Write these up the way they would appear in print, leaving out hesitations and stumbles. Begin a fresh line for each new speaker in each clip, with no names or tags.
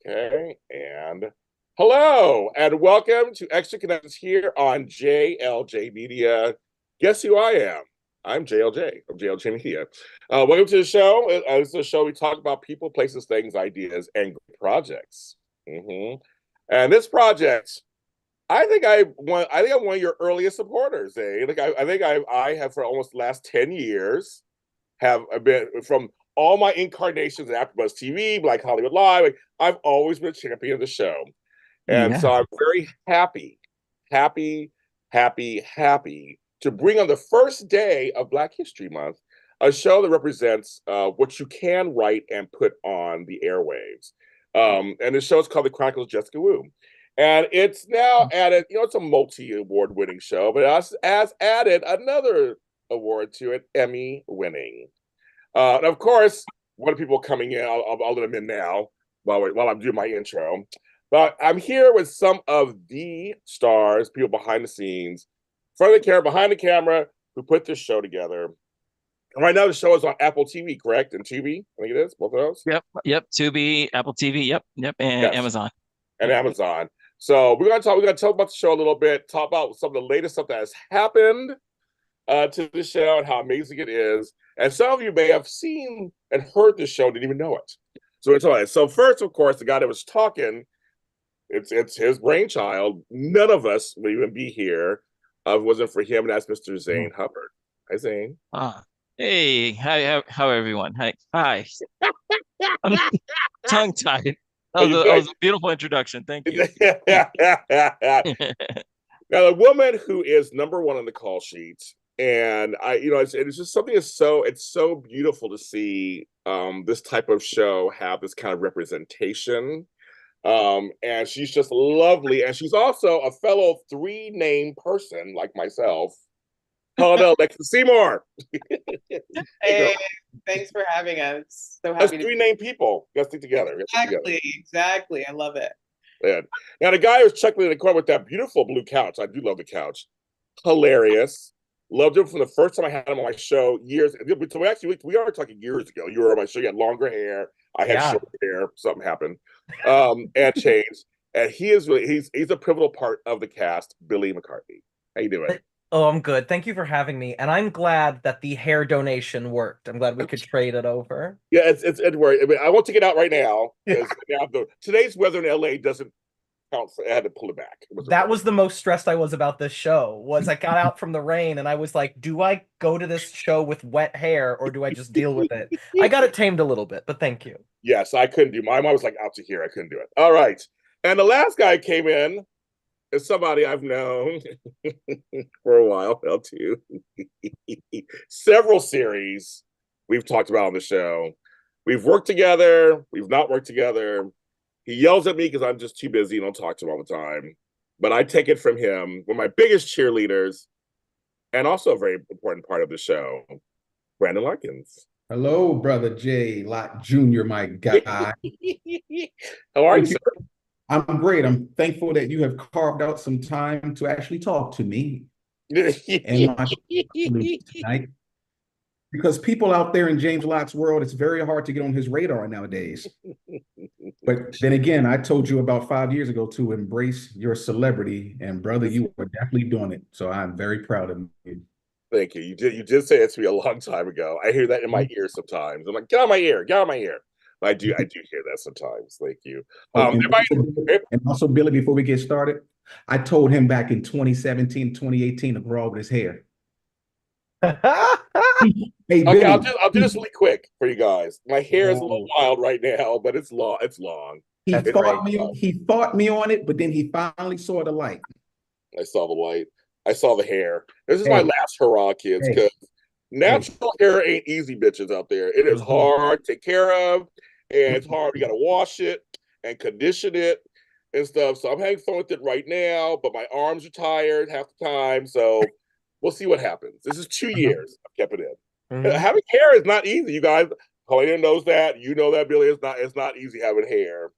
Okay, and hello, and welcome to Extra Connections here on JLJ Media. Guess who I am? I'm JLJ of JLJ Media. Welcome to the show. This is a show we talk about people, places, things, ideas, and projects. And this project, I think I'm one of your earliest supporters. I think I have for almost the last 10 years have been from all my incarnations at AfterBuzz TV, like Hollywood Live. Like, I've always been a champion of the show, and
Yeah.
so I'm very happy, happy to bring on the first day of Black History Month a show that represents what you can write and put on the airwaves. And the show is called The Chronicles of Jessica Wu. And it's now added, it's a multi-award winning show, but it has added another award to it, Emmy winning. And of course, what are people coming in? I'll let them in now while I'm doing my intro. But I'm here with some of the stars, people behind the scenes, front of the camera, behind the camera, who put this show together. And right now, the show is on Apple TV, correct? And Tubi, I think it is, both of those.
Yep. Tubi, Apple TV. Yep. And
Yes,
Amazon.
and Amazon. So we're gonna talk about the show a little bit, talk about some of the latest stuff that has happened to the show and how amazing it is. And some of you may have seen and heard the show, didn't even know it. So it's all right. So first, of course, the guy that was talking, it's his brainchild. None of us would even be here if it wasn't for him, and that's Mr. Zane Hubbard. Hi, Zane.
Ah, hey, hi, how everyone? Hi. I'm tongue-tied.
Are you
That
good?
was a beautiful introduction. Thank you.
Now, the woman who is number one on the call sheet, and it's just something it's so beautiful to see this type of show have this kind of representation. And she's just lovely, and she's also a fellow three-name person like myself. Hello, Alexa Seymour.
Hey, thanks for having us. So
Us
happy to be
three-name people. Let's stick together.
exactly. I love it.
Yeah. Now the guy who's chuckling in the corner with that beautiful blue couch. I do love the couch. Hilarious. Loved him from the first time I had him on my show years. So we are talking years ago. You were on my show. You had longer hair. I had short hair. Something happened, and changed. And he's a pivotal part of the cast. Billy McCarthy. How you doing?
Oh, I'm good. Thank you for having me. And I'm glad that the hair donation worked. I'm glad we could trade it over.
Yeah, it's Edward. I mean, I won't take it out right now because today's weather in LA doesn't count. I had to pull it back.
That was the most stressed I was about this show, was I got out from the rain and I was like, do I go to this show with wet hair or do I just deal with it? I got it tamed a little bit, but thank you.
Yes, I couldn't do mine. I was like out to here. I couldn't do it. All right. And the last guy came in is somebody I've known for a while, well, too. Several series we've talked about on the show. We've worked together. We've not worked together. He yells at me because I'm just too busy and don't talk to him all the time. But I take it from him, one of my biggest cheerleaders, and also a very important part of the show, Brandon Larkins.
Hello, brother Jay Lott Jr., my guy.
How are you, sir?
I'm great. I'm thankful that you have carved out some time to actually talk to me and my tonight. Because people out there in James Lott's world, it's very hard to get on his radar nowadays. But then again, I told you about 5 years ago to embrace your celebrity, and brother, you are definitely doing it. So I'm very proud of you.
Thank you. You did say it to me a long time ago. I hear that in my ear sometimes. I'm like, get out of my ear, get out of my ear. But I do hear that sometimes. Thank you.
And also, Billy, before we get started, I told him back in 2017, 2018 to grow out his hair.
Hey, okay, I'll do this really quick for you guys. My hair is a little wild right now, but it's long. It's long.
He fought me on it, but then he finally saw the light.
I saw the light. I saw the hair. This is my last hurrah, kids, because natural hair ain't easy, bitches out there. It is hard to take care of, and it's hard. You got to wash it and condition it and stuff. So I'm having fun with it right now, but my arms are tired half the time. So we'll see what happens. This is 2 years I've kept it in. Having hair is not easy, you guys. Helena knows that. You know that, Billy. It's not easy having hair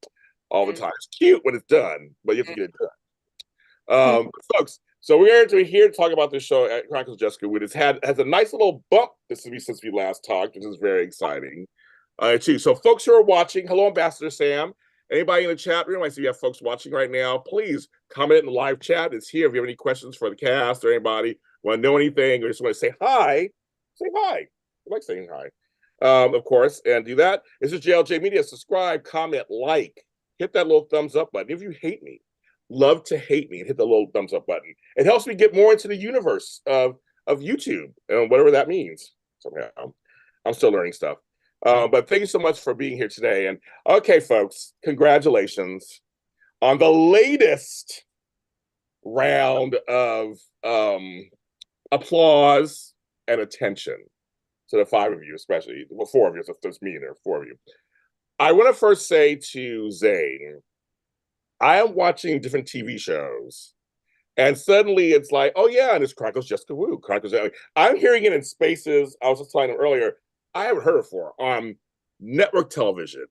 all the time. It's cute when it's done, but you have to get it done. Folks, so we're here to talk about this show at Chronicles of Jessica Wu. It has a nice little bump since we last talked, which is very exciting. Too. So folks who are watching, hello, Ambassador Sam. Anybody in the chat room? I see you have folks watching right now. Please comment in the live chat. It's here. If you have any questions for the cast or anybody want to know anything or just want to say hi, say hi. I like saying hi. Of course, and do that. This is JLJ Media. Subscribe, comment, like, hit that little thumbs up button. If you hate me, love to hate me, and hit the little thumbs up button. It helps me get more into the universe of YouTube and whatever that means. Somehow, I'm still learning stuff. But thank you so much for being here today. And okay, folks, congratulations on the latest round of applause and attention to the five of you, especially, well, four of you, so there's me there, four of you. I want to first say to Zane, I am watching different TV shows, and suddenly it's like, oh yeah, and it's Chronicles Jessica Wu. Chronicles. I'm hearing it in spaces. I was just telling them earlier, I haven't heard it before on network television.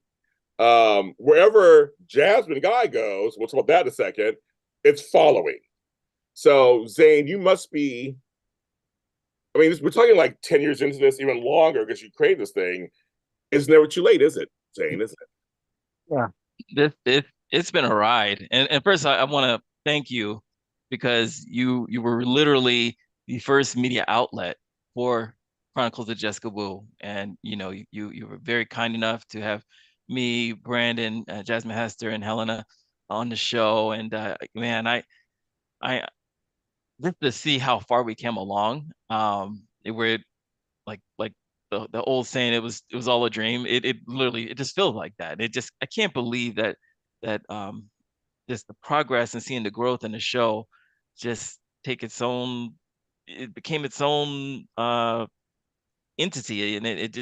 Wherever Jasmine Guy goes, we'll talk about that in a second, it's following. So Zane, you must be, I mean, we're talking like 10 years into this, even longer, because you created this thing. It's never too late, is it, Zane? Is it?
Yeah. It's been a ride. And first I want to thank you because you were literally the first media outlet for Chronicles of Jessica Wu. And you were very kind enough to have me, Brandon, Jasmine Hester, and Helena on the show. And man, I just to see how far we came along. We're like the old saying, it was all a dream. It literally, it just feels like that. It just, I can't believe that just the progress and seeing the growth in the show just take its own, it became its own entity, and it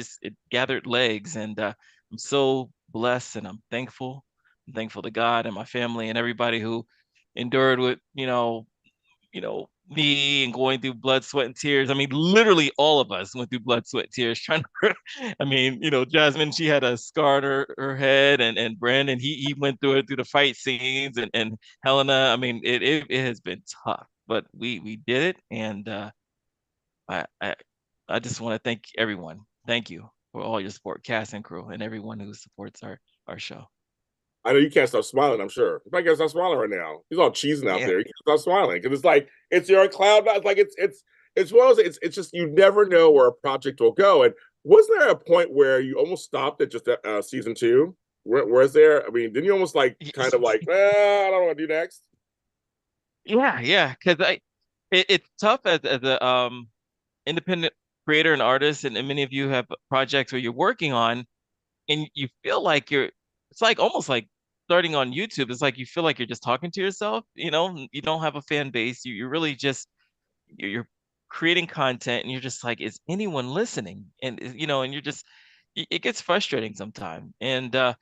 gathered legs. And I'm so blessed, and I'm thankful to God and my family and everybody who endured with me and going through blood, sweat, and tears. I mean, literally all of us went through blood, sweat, tears trying to, I mean, Jasmine, she had a scar on her head, and Brandon, he went through it through the fight scenes, and Helena, I mean, it has been tough, but we did it. And I, I, I just want to thank everyone. Thank you for all your support, cast and crew, and everyone who supports our show.
I know you can't stop smiling, I'm sure. You might can't stop smiling right now. He's all cheesing out
Yeah.
there. You can't stop smiling because it's like it's your cloud. It's like it's one of those. It's just you never know where a project will go. And wasn't there a point where you almost stopped at just season two? Where's there? I mean, didn't you almost like kind of like, I don't know what to do next?
Yeah, because it's tough as a independent creator and artist, and many of you have projects where you're working on, and you feel like it's like almost like starting on YouTube. It's like you feel like you're just talking to yourself. You don't have a fan base. You're really just you're creating content, and you're just like, is anyone listening? And you're just, it gets frustrating sometimes. And I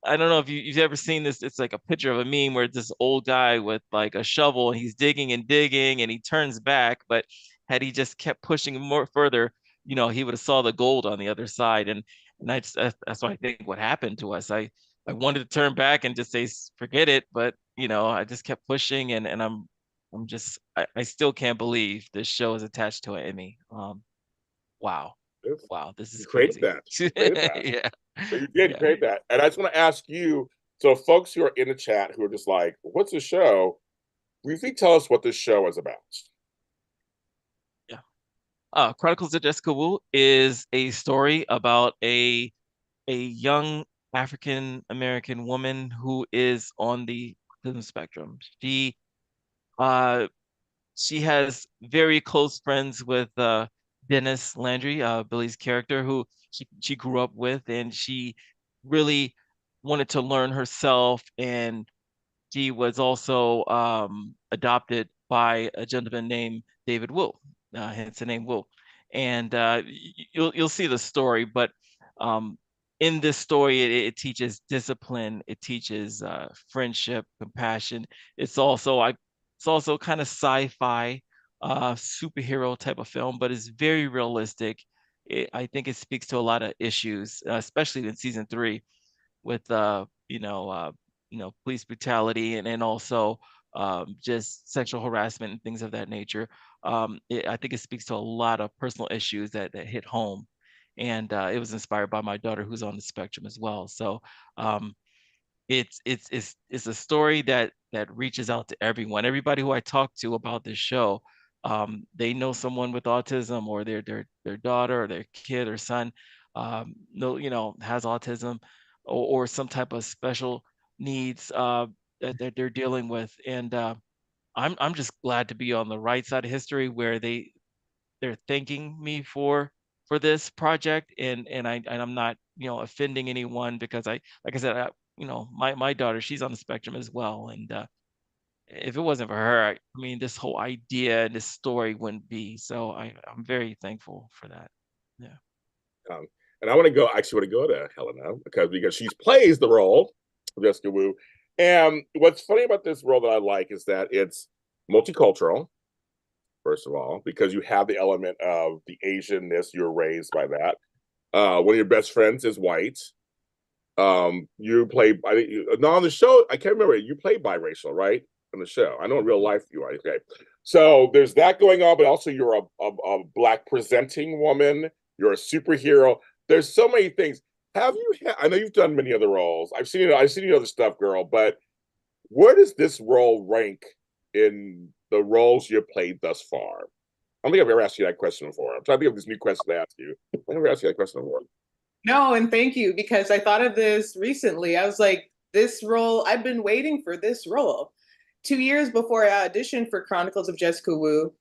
don't know if you've ever seen this. It's like a picture of a meme where it's this old guy with like a shovel, and he's digging and digging, and he turns back. But had he just kept pushing more further, he would have saw the gold on the other side. And that's what I think what happened to us. I wanted to turn back and just say forget it, but I just kept pushing, and I'm just, I still can't believe this show is attached to an Emmy. Wow, wow, this is
You created
crazy.
that. You created that.
Yeah.
So you did create that. And I just want to ask you, so folks who are in the chat who are just like, what's the show? Briefly tell us what this show is about.
Yeah. Chronicles of Jessica Wu is a story about a young African American woman who is on the autism spectrum. Uh she has very close friends with Dennis Landry, Billy's character, who she grew up with, and she really wanted to learn herself. And she was also adopted by a gentleman named David Wu, hence the name Wu. And you'll see the story, but um, in this story, it teaches discipline, it teaches friendship, compassion. It's also kind of sci-fi, superhero type of film, but it's very realistic. I think it speaks to a lot of issues, especially in season three with police brutality, and also just sexual harassment and things of that nature. I think it speaks to a lot of personal issues that hit home, and it was inspired by my daughter who's on the spectrum as well. So it's a story that reaches out to everyone. Everybody who I talk to about this show, they know someone with autism, or their daughter or their kid or son, no, has autism, or some type of special needs that they're dealing with. And I'm just glad to be on the right side of history, where they're thanking me for this project, and I'm not offending anyone, because like I said, my daughter, she's on the spectrum as well, and if it wasn't for her, I mean, this whole idea and this story wouldn't be. So I'm very thankful for that. Yeah.
Um, and I want to go, actually want to go to Helena because she plays the role of Jessica Wu. And what's funny about this role that I like is that it's multicultural, first of all, because you have the element of the Asianness. You're raised by that. One of your best friends is white. You play, I think, no, on the show, I can't remember. You play biracial, right? On the show. I know in real life you are. Okay. So there's that going on, but also you're a Black presenting woman. You're a superhero. There's so many things. Have you, I know you've done many other roles. I've seen you other stuff, girl, but where does this role rank in the roles you've played thus far? I don't think I've ever asked you that question before. I'm trying to think of this new question to ask you. I never asked you that question before.
No, and thank you, because I thought of this recently. I was like, this role, I've been waiting for this role. 2 years before I auditioned for Chronicles of Jessica Wu,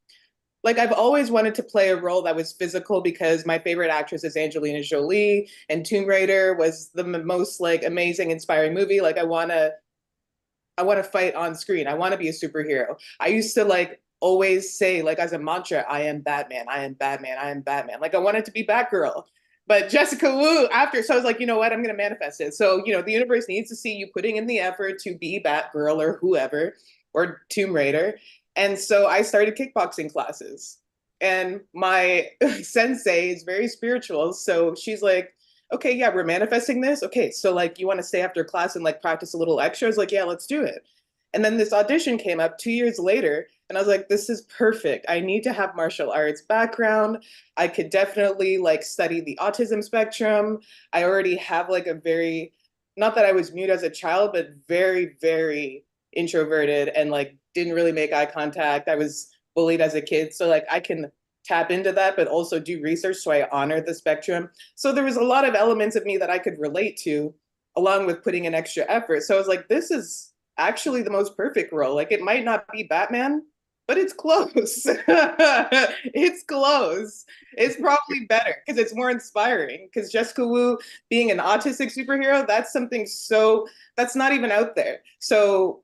like I've always wanted to play a role that was physical, because my favorite actress is Angelina Jolie, and Tomb Raider was the most like amazing, inspiring movie. Like I want to fight on screen. I want to be a superhero. I used to like always say, like, as a mantra, I am Batman, I am Batman, I am Batman. Like I wanted to be Batgirl. But Jessica Wu after, so I was like, you know what, I'm going to manifest it. So, the universe needs to see you putting in the effort to be Batgirl or whoever, or Tomb Raider. And so I started kickboxing classes. And my sensei is very spiritual. So she's like, okay, yeah, we're manifesting this. Okay, so like you want to stay after class and like practice a little extra? I was like, yeah, let's do it. And then this audition came up 2 years later, and I was like, this is perfect. I need to have martial arts background. I could definitely like study the autism spectrum. I already have like a very, not that I was mute as a child, but very, very introverted and like didn't really make eye contact. I was bullied as a kid. So like I can tap into that, but also do research. So I honor the spectrum. So there was a lot of elements of me that I could relate to, along with putting in extra effort. So I was like, this is actually the most perfect role. Like it might not be Batman, but it's close. It's close. It's probably better because it's more inspiring. Because Jessica Wu being an autistic superhero, that's something so that's not even out there. So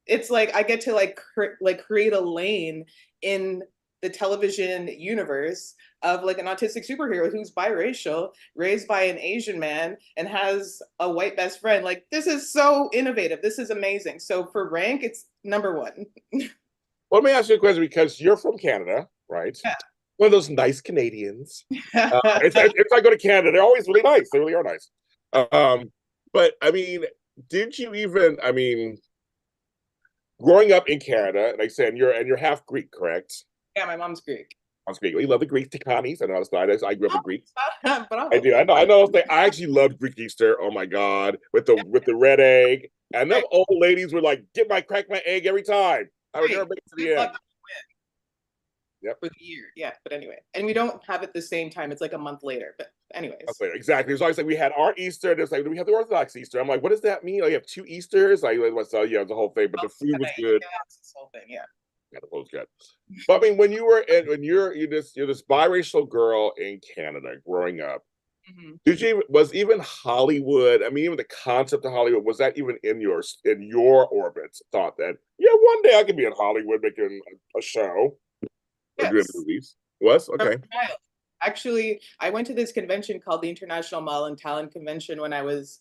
it's like I get to like create a lane in the television universe of like an autistic superhero who's biracial, raised by an Asian man, and has a white best friend. Like this is so innovative. This is amazing. So for rank, it's number one.
Let me ask you a question because you're from Canada, right?
Yeah.
One of those nice Canadians. If I go to Canada, they're always really nice. They really are nice. But I mean, did you even? I mean, growing up in Canada, like I said, you're half Greek, correct?
Yeah, my mom's Greek.
Mom's Greek. We love the Greek Tikanis. I know it's nice. I grew up with Greeks.
But
I do. I know. I know. I actually loved Greek Easter. Oh my God, with the red egg, and them old ladies were like, crack my egg every time. I would never make it to the end.
Yep. For the year, yeah. But anyway, and we don't have it the same time. It's like a month later. But anyways,
exactly. It's always like we had our Easter. There's like we have the Orthodox Easter. I'm like, what does that mean? Like, you have 2 Easters. Like, so yeah, the whole thing. But the food was good.
Yeah, this whole thing, yeah.
Yeah, the food was good. But I mean, when you're this biracial girl in Canada growing up, was even Hollywood? I mean, even the concept of Hollywood, was that even in your orbits? Thought that one day I could be in Hollywood making a show.
Yes.
Doing movies. Was okay.
Actually, I went to this convention called the International Model and Talent Convention when I was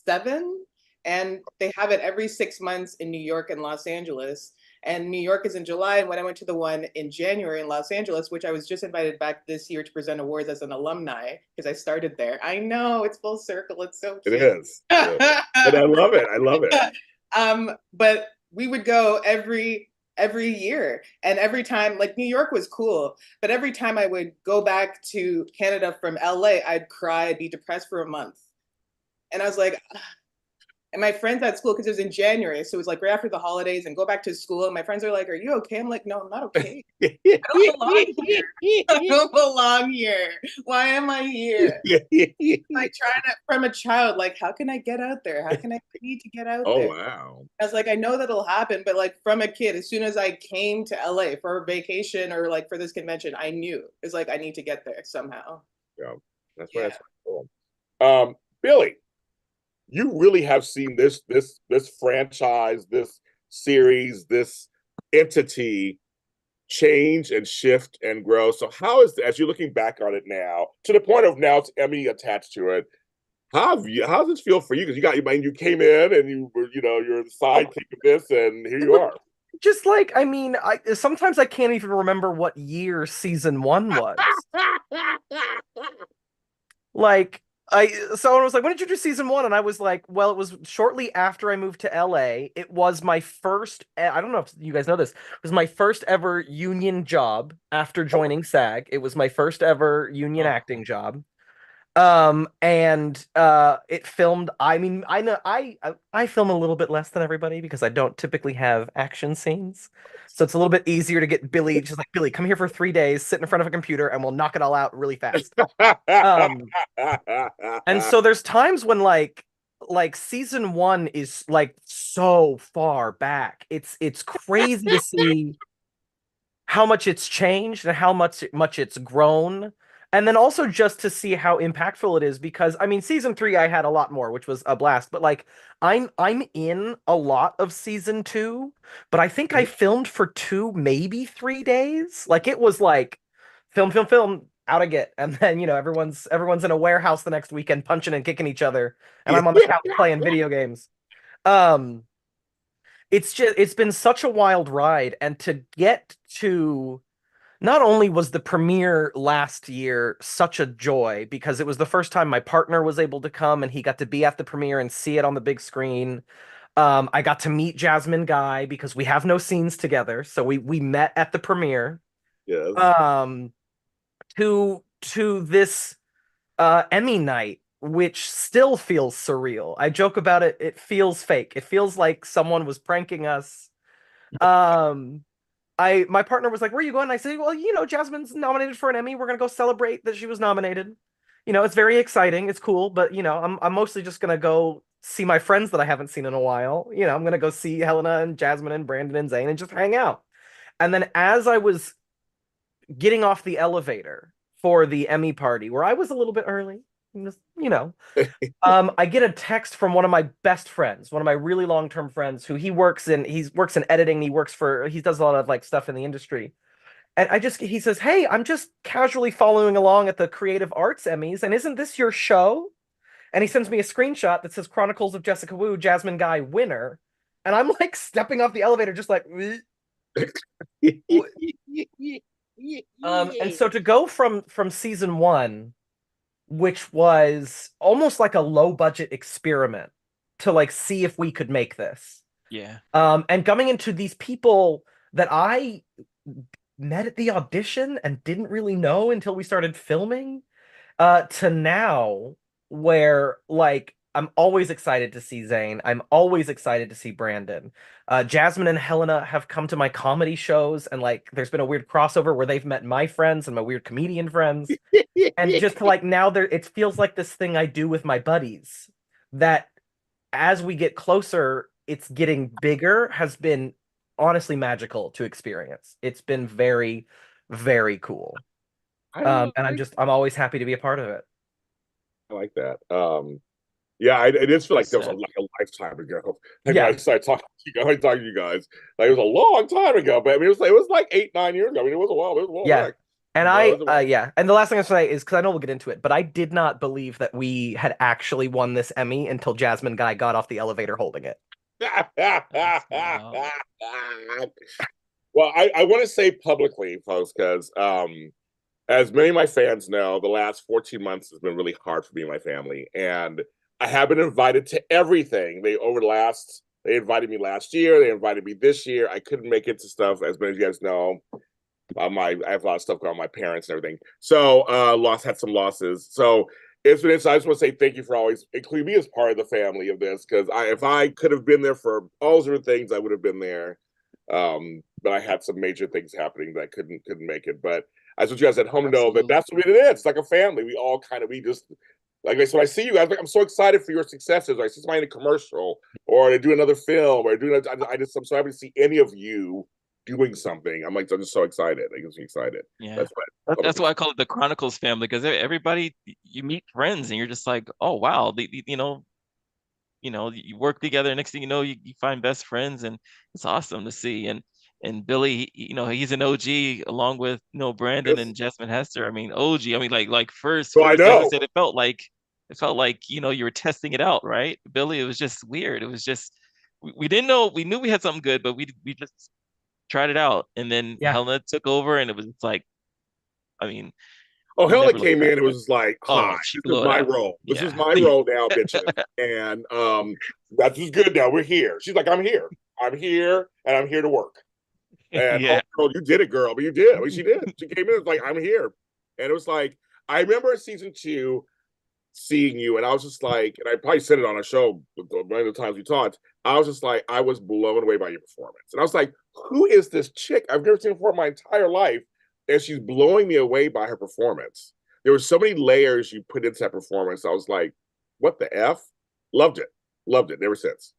7, and they have it every 6 months in New York and Los Angeles. And New York is in July, and when I went to the one in January in Los Angeles, which I was just invited back this year to present awards as an alumni because I started there. I know, it's full circle. It's so cute.
It is. But I love it. I love it.
But we would go every year, and every time, like New York was cool, but every time I would go back to Canada from LA, I'd cry, I'd be depressed for a month. And I was like, And my friends at school, because it was in January, so it was like right after the holidays and go back to school. And my friends are like, "Are you okay?" I'm like, "No, I'm not okay. I don't belong here. I don't belong here. Why am I here?" Like trying to, from a child, like, how can I get out there? How can I need to get out
Oh
there?
wow.
I was like, I know that'll happen, but like from a kid, as soon as I came to LA for a vacation or like for this convention, I knew it's like I need to get there somehow.
Yeah, that's why
Yeah.
that's cool. Billy, you really have seen this franchise, this series, this entity change and shift and grow. So how is, as you're looking back on it now, to the point of now it's Emmy attached to it, how does this feel for you? Because you came in and you were, you're the sidekick of this, and here you are.
Just like, I mean, I sometimes I can't even remember what year season 1 was. Like, someone was like, "When did you do season 1?" And I was like, "Well, it was shortly after I moved to LA. It was my first, I don't know if you guys know this, it was my first ever union job after joining SAG. It was my first ever union acting job. And it filmed, I mean, I know I film a little bit less than everybody because I don't typically have action scenes. So it's a little bit easier to get Billy, just like, Billy, come here for 3 days, sit in front of a computer, and we'll knock it all out really fast. And so there's times when like season 1 is like so far back. It's crazy to see how much it's changed and how much it's grown. And then also just to see how impactful it is, because I mean season 3 I had a lot more, which was a blast, but like I'm in a lot of season 2, but I think I filmed for 2, maybe 3 days. Like it was like film, out I get. And then, everyone's in a warehouse the next weekend punching and kicking each other, and I'm on the couch playing video games. Um it's been such a wild ride, and to get to, not only was the premiere last year such a joy because it was the first time my partner was able to come and he got to be at the premiere and see it on the big screen. I got to meet Jasmine Guy because we have no scenes together, so we met at the premiere.
Yes.
Um, to this Emmy night, which still feels surreal. I joke about it. It feels fake. It feels like someone was pranking us. Um, my partner was like, "Where are you going?" And I said, "Well, Jasmine's nominated for an Emmy. We're gonna go celebrate that she was nominated. It's very exciting. It's cool, but I'm mostly just gonna go see my friends that I haven't seen in a while. I'm gonna go see Helena and Jasmine and Brandon and Zane and just hang out." And then as I was getting off the elevator for the Emmy party, where I was a little bit early, just, I get a text from one of my best friends, one of my really long-term friends, who he works in editing. He does a lot of like stuff in the industry. And he says, "Hey, I'm just casually following along at the Creative Arts Emmys, and isn't this your show?" And he sends me a screenshot that says Chronicles of Jessica Wu, Jasmine Guy winner. And I'm like stepping off the elevator, just like, and so to go from season 1, which was almost like a low budget experiment to like see if we could make this.
Yeah.
And coming into these people that I met at the audition and didn't really know until we started filming, to now where like I'm always excited to see Zane. I'm always excited to see Brandon. Jasmine and Helena have come to my comedy shows, and like there's been a weird crossover where they've met my friends and my weird comedian friends. And just to, like, now it feels like this thing I do with my buddies that as we get closer, it's getting bigger, has been honestly magical to experience. It's been very, very cool. And I'm always happy to be a part of it.
I like that. Yeah, I just feel like that was
Sad.
like a lifetime ago. Like
Yeah.
when I started talking to you guys, like it was a long time ago. But I mean, it was like 8, 9 years ago. I mean, it was a while. It was a while
Yeah.
back.
And
Yeah.
And the last thing I say is, because I know we'll get into it, but I did not believe that we had actually won this Emmy until Jasmine Guy got off the elevator holding it.
Wow.
Well, I want to say publicly, folks, because as many of my fans know, the last 14 months has been really hard for me and my family. And I have been invited to everything. They invited me last year. They invited me this year. I couldn't make it to stuff, as many of you guys know. I have a lot of stuff going on with my parents and everything. So had some losses. So It's been. I just want to say thank you for always including me as part of the family of this, because if I could have been there for all sorts of things, I would have been there. But I had some major things happening that I couldn't make it. But I just want you guys at home to know that
Absolutely.
that's what it is. It's like a family. We all kind of we just like so. I see you guys. Like I'm so excited for your successes. I see somebody in a commercial or they do another film or doing. I'm so happy to see any of you doing something. I'm just so excited. It gets me excited.
Yeah.
That's what.
That's why I call it the Chronicles family, because everybody, you meet friends and you're just like, oh wow, you work together. Next thing you know, you find best friends, and it's awesome to see. And Billy, he's an OG along with Brandon
Yes.
and Jasmine Hester. I mean, OG. I mean, like first,
So I
first. Like you
know.
said, it felt like you were testing it out, right? Billy, it was just weird. It was just we didn't know. We knew we had something good, but we just tried it out, and then
Yeah.
Helena took over, and it was just like, I mean,
Oh,
we
Helen
never looked
came in
back.
and was like,
Oh,
"Hi,
she
this is
blew it
my
out.
role. This is
Yeah.
my role now, bitches." And that's just good. Now we're here. She's like, "I'm here. I'm here, and I'm here to work." And oh,
Yeah.
girl, you did it, girl. But you did. I mean, she did. She came in. It's like, "I'm here," and it was like, I remember season 2 seeing you, and I was just like, and I probably said it on a show one of the times we talked. I was just like, I was blown away by your performance, and I was like, "Who is this chick? I've never seen her before in my entire life." And she's blowing me away by her performance. There were so many layers you put into that performance. I was like, what the F? Loved it. Loved it ever since.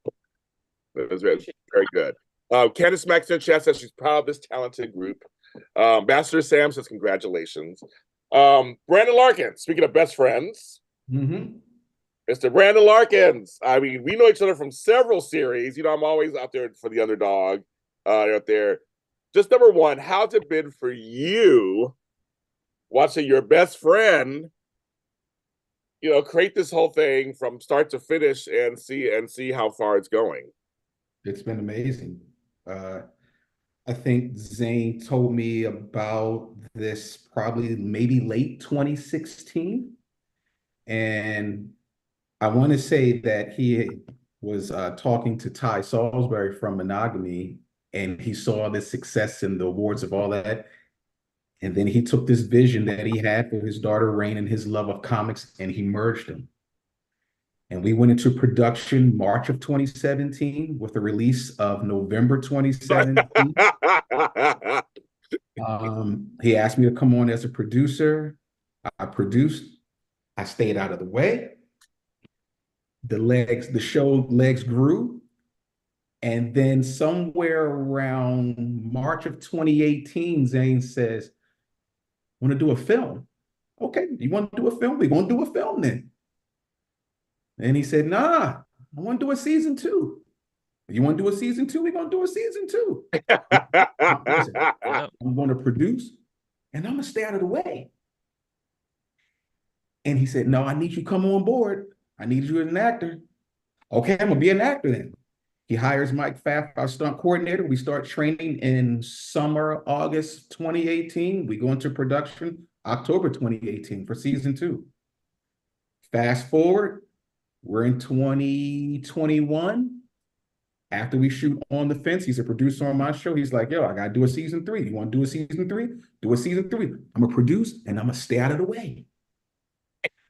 It was very, very good. Candice Maxton Chat says she's proud of this talented group. Ambassador Sam says congratulations. Brandon Larkin, speaking of best friends,
Mm-hmm.
Mr. Brandon Larkins. I mean, we know each other from several series. I'm always out there for the underdog out there. Just number one, how's it been for you watching your best friend, create this whole thing from start to finish and see how far it's going?
It's been amazing. I think Zane told me about this probably maybe late 2016. And I want to say that he was talking to Ty Salisbury from Monogamy, and he saw the success and the awards of all that. And then he took this vision that he had for his daughter Rain and his love of comics, and he merged them. And we went into production March of 2017 with the release of November 2017. He asked me to come on as a producer. I produced. I stayed out of the way. The show legs grew. And then somewhere around March of 2018, Zane says, want to do a film. Okay, you want to do a film? We're going to do a film then. And he said, nah, I want to do a season 2. You want to do a season 2? We're going to do a season 2.
Yeah.
I'm going to produce and I'm going to stay out of the way. And he said, no, I need you to come on board. I need you as an actor. Okay, I'm going to be an actor then. He hires Mike Pfaff, our stunt coordinator. We start training in summer, August 2018. We go into production October 2018 for season 2. Fast forward, we're in 2021. After we shoot On the Fence, he's a producer on my show. He's like, yo, I got to do a season 3. You want to do a season 3? Do a season 3. I'm going to produce and I'm going to stay out of the way.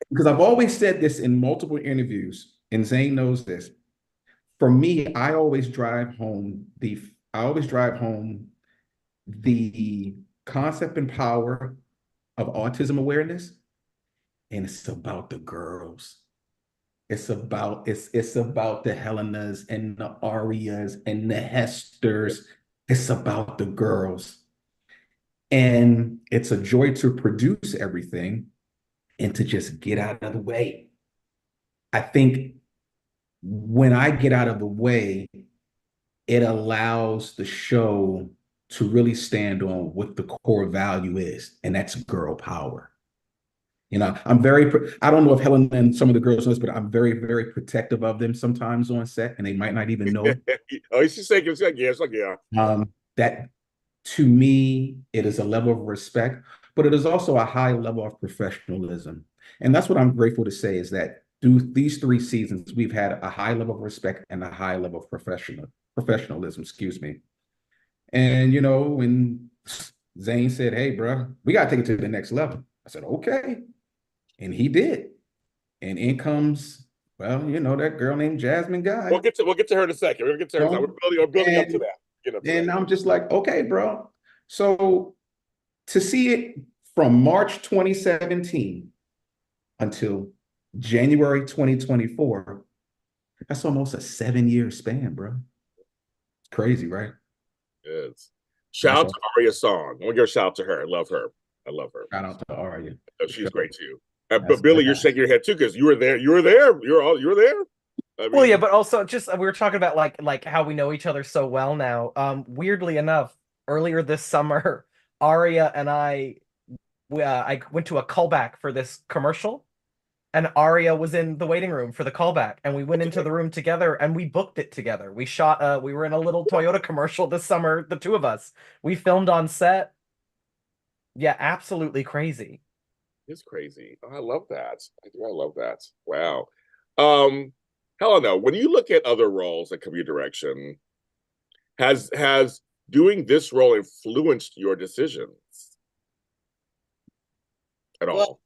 Because I've always said this in multiple interviews, and Zane knows this. For me, I always drive home the concept and power of autism awareness, and it's about the girls. It's about the Helenas and the Arias and the Hesters. It's about the girls. And it's a joy to produce everything and to just get out of the way. I think when I get out of the way, it allows the show to really stand on what the core value is, and that's girl power. I don't know if Helen and some of the girls know this, but I'm very, very protective of them sometimes on set, and they might not even know.
Oh, she's saying it's like, yeah, it's like, yeah.
That to me, it is a level of respect, but it is also a high level of professionalism. And that's what I'm grateful to say is that through these 3 seasons, we've had a high level of respect and a high level of professionalism, excuse me. And, when Zane said, hey, bro, we got to take it to the next level. I said, okay. And he did. And in comes, well, that girl named Jasmine Guy.
We'll get to her in a second. We'll get to her. We're building up to that.
And I'm just like, okay, bro. So to see it from March 2017 until January 2024, that's almost a 7-year span, bro. Crazy, right?
It is. Shout out to Arya's song. I want to give a shout out to her. I love her.
Shout out to Arya.
She's great too. But Billy, you're shaking your head too because you were there. You were there. You were there. I mean,
well, yeah, but also just we were talking about like how we know each other so well now. Weirdly enough, earlier this summer, Arya and I went to a callback for this commercial, and Arya was in the waiting room for the callback, and we went into the room together and we booked it together. We shot. We were in a little Toyota commercial this summer, the two of us. We filmed on set. Yeah, absolutely crazy.
It's crazy. Oh, I love that. I love that. Wow. Helena, when you look at other roles that come your direction, has doing this role influenced your decisions at all?
Well,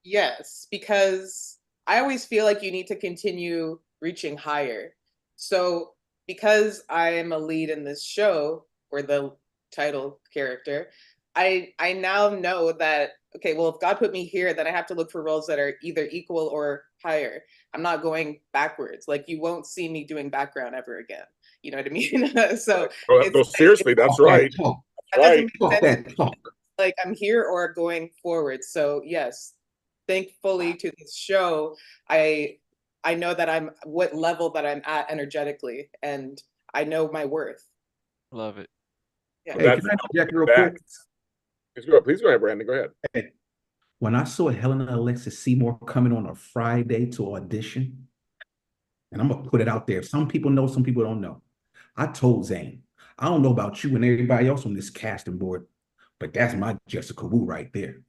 yes, because I always feel like you need to continue reaching higher. So because I am a lead in this show, or the title character, I now know that, okay, well, if God put me here, then I have to look for roles that are either equal or higher. I'm not going backwards. Like, you won't see me doing background ever again. You know what I mean? So
no, seriously, that's right.
That doesn't make sense. Like, I'm here or going forward. So yes, thankfully to this show, I know that I'm what level that I'm at energetically, and I know my worth.
Love it.
Yeah.
Hey, can I interject real quick?
Please go ahead, Brandon. Go ahead.
Hey, when I saw Helena Alexis Seymour coming on a Friday to audition, and I'm gonna put it out there. Some people know, some people don't know. I told Zane, I don't know about you and everybody else on this casting board, but that's my Jessica Wu right there.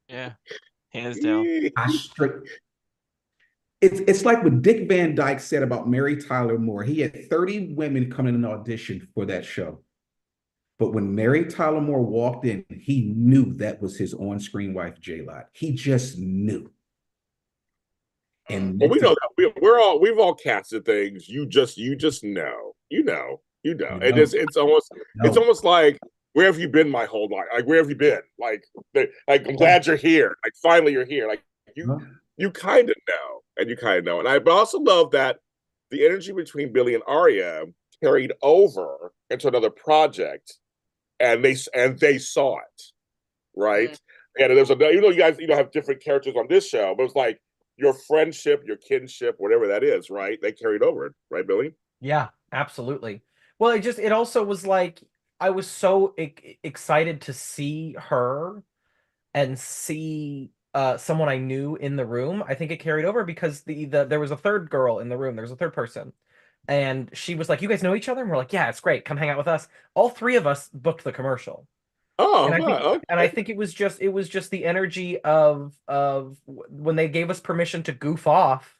Yeah, hands down.
It's like what Dick Van Dyke said about Mary Tyler Moore. He had 30 women coming in an audition for that show. But when Mary Tyler Moore walked in, he knew that was his on-screen wife, J-Lot. He just knew. And
well, we know that we've all casted things. You just know. And it's almost like, where have you been my whole life? Like, where have you been? Like I'm glad you're here. Like, finally you're here. Like, you kind of know, and I also love that the energy between Billy and Arya carried over into another project, and they saw it, right? Mm-hmm. And there's you guys have different characters on this show, but it's like your friendship, your kinship, whatever that is, right? They carried over, right, Billy?
Yeah, absolutely. Well, it also was like I was so excited to see her and see someone I knew in the room. I think it carried over because there was a third girl in the room. There was a third person. And she was like, "You guys know each other?" And we're like, "Yeah, it's great. Come hang out with us." All three of us booked the commercial.
Oh,
and I think it was just the energy of when they gave us permission to goof off.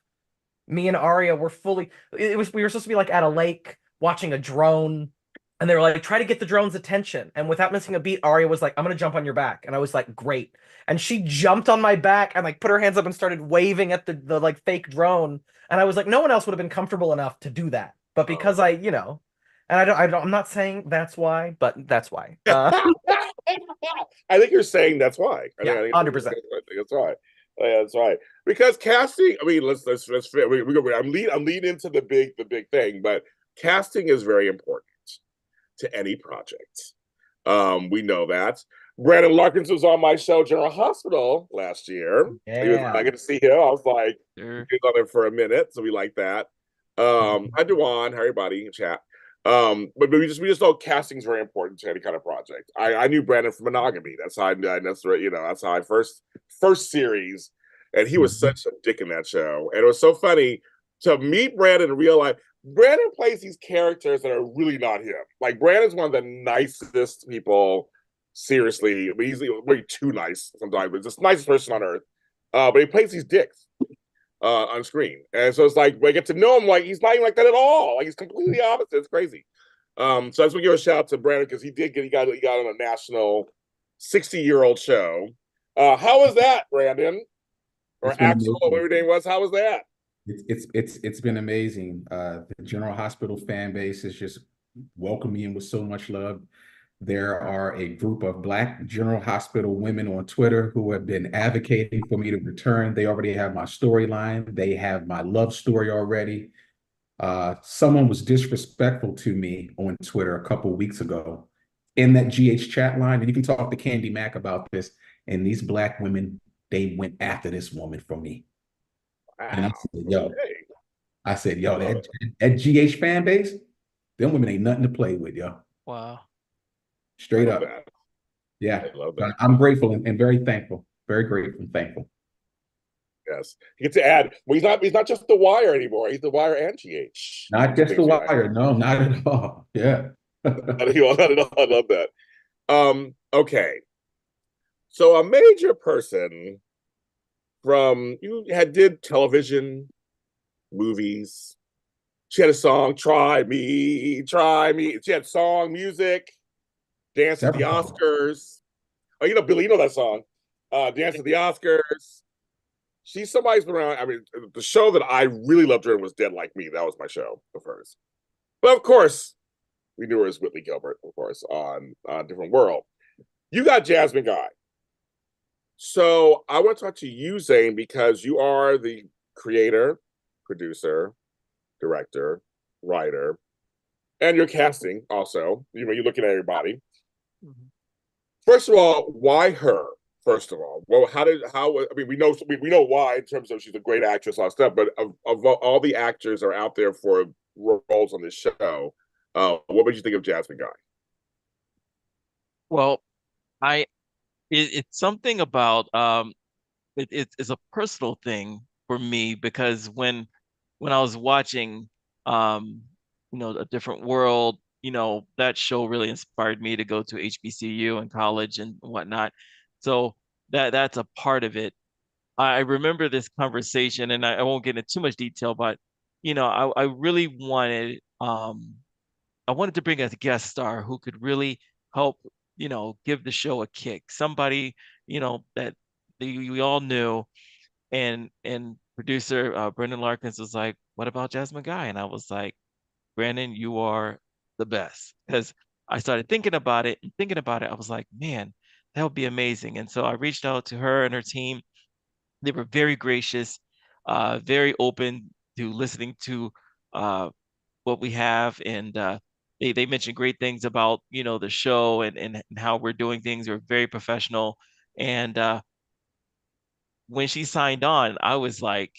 Me and Arya were we were supposed to be like at a lake watching a drone, and they were like, "Try to get the drone's attention." And without missing a beat, Arya was like, "I'm gonna jump on your back," and I was like, "Great." And she jumped on my back and like put her hands up and started waving at the like fake drone. And I was like, no one else would have been comfortable enough to do that, but because and I'm not saying that's why, but that's why.
I think you're saying that's why.
Yeah, 100%.
That's right. That's right. Because casting, I mean, let's I'm leading into the big thing, but casting is very important to any project. We know that. Brandon Larkins was on my show, General Hospital, last year.
Yeah.
I get to see him. I was like,
Sure.
he was on there for a minute, so we like that. Hi, Dewan. Hi, everybody in chat. But we just know casting is very important to any kind of project. I knew Brandon from Monogamy. That's how that's how I first series, and he was such a dick in that show. And it was so funny to meet Brandon in real life. Brandon plays these characters that are really not him. Like, Brandon's one of the nicest people. Seriously, but he's way too nice sometimes. But just the nicest person on earth. But he plays these dicks on screen, and so it's like when I get to know him, like, he's not even like that at all. Like, he's completely opposite. It's crazy. So I just want to give a shout out to Brandon because he got on a national 60-year-old show. How was that, Brandon? or
It's been
Axel, or
amazing.
whatever your name was. How was that?
It's been amazing. The General Hospital fan base is just welcoming me in with so much love. There are a group of Black General Hospital women on Twitter who have been advocating for me to return. They already have my storyline. They have my love story already. Someone was disrespectful to me on Twitter a couple weeks ago in that GH chat line, and you can talk to Candy Mac about this. And these Black women, they went after this woman for me. And
Wow. Okay.
I said,
I
yo,
love
that GH fan base, them women ain't nothing to play with, yo.
Wow.
I
Straight
love
up.
that.
Yeah.
I love that.
I'm grateful and very thankful. Very grateful and thankful.
Yes. You get to add, well, he's not just the wire anymore. He's the wire and GH.
Not just the wire. No, not at all. Yeah.
Not at all. I love that. Okay. So a major person from you had did television, movies. She had a song, Try Me, Try Me. She had song, music, dance at the
Several.
Oscars. Oh, you know, Billy, you know that song. Dance at the Oscars. She's somebody's been around. I mean, the show that I really loved her in was Dead Like Me. That was my show of hers. But of course, we knew her as Whitley Gilbert, of course, on Different World. You got Jasmine Guy. So I want to talk to you, Zane, because you are the creator, producer, director, writer, and you're casting also. You know, you're looking at everybody.
Mhm.
First of all, why her? First of all, well, I mean, we know why in terms of she's a great actress, all stuff. But of all the actors are out there for roles on this show, what would you think of Jasmine Guy?
Well, I it's something about it's a personal thing for me because when I was watching um A Different World, that show really inspired me to go to HBCU and college and whatnot. So that's a part of it. I remember this conversation, and I won't get into too much detail, but I really wanted to bring a guest star who could really help, give the show a kick. Somebody, that we all knew, and producer Brendan Larkins was like, "What about Jasmine Guy?" And I was like, "Brandon, you are the best." Because I started thinking about it and thinking about it. I was like, "Man, that would be amazing." And so I reached out to her and her team. They were very gracious, very open to listening to uh, what we have, and they mentioned great things about the show and how we're doing things. We're very professional, and when she signed on, I was like,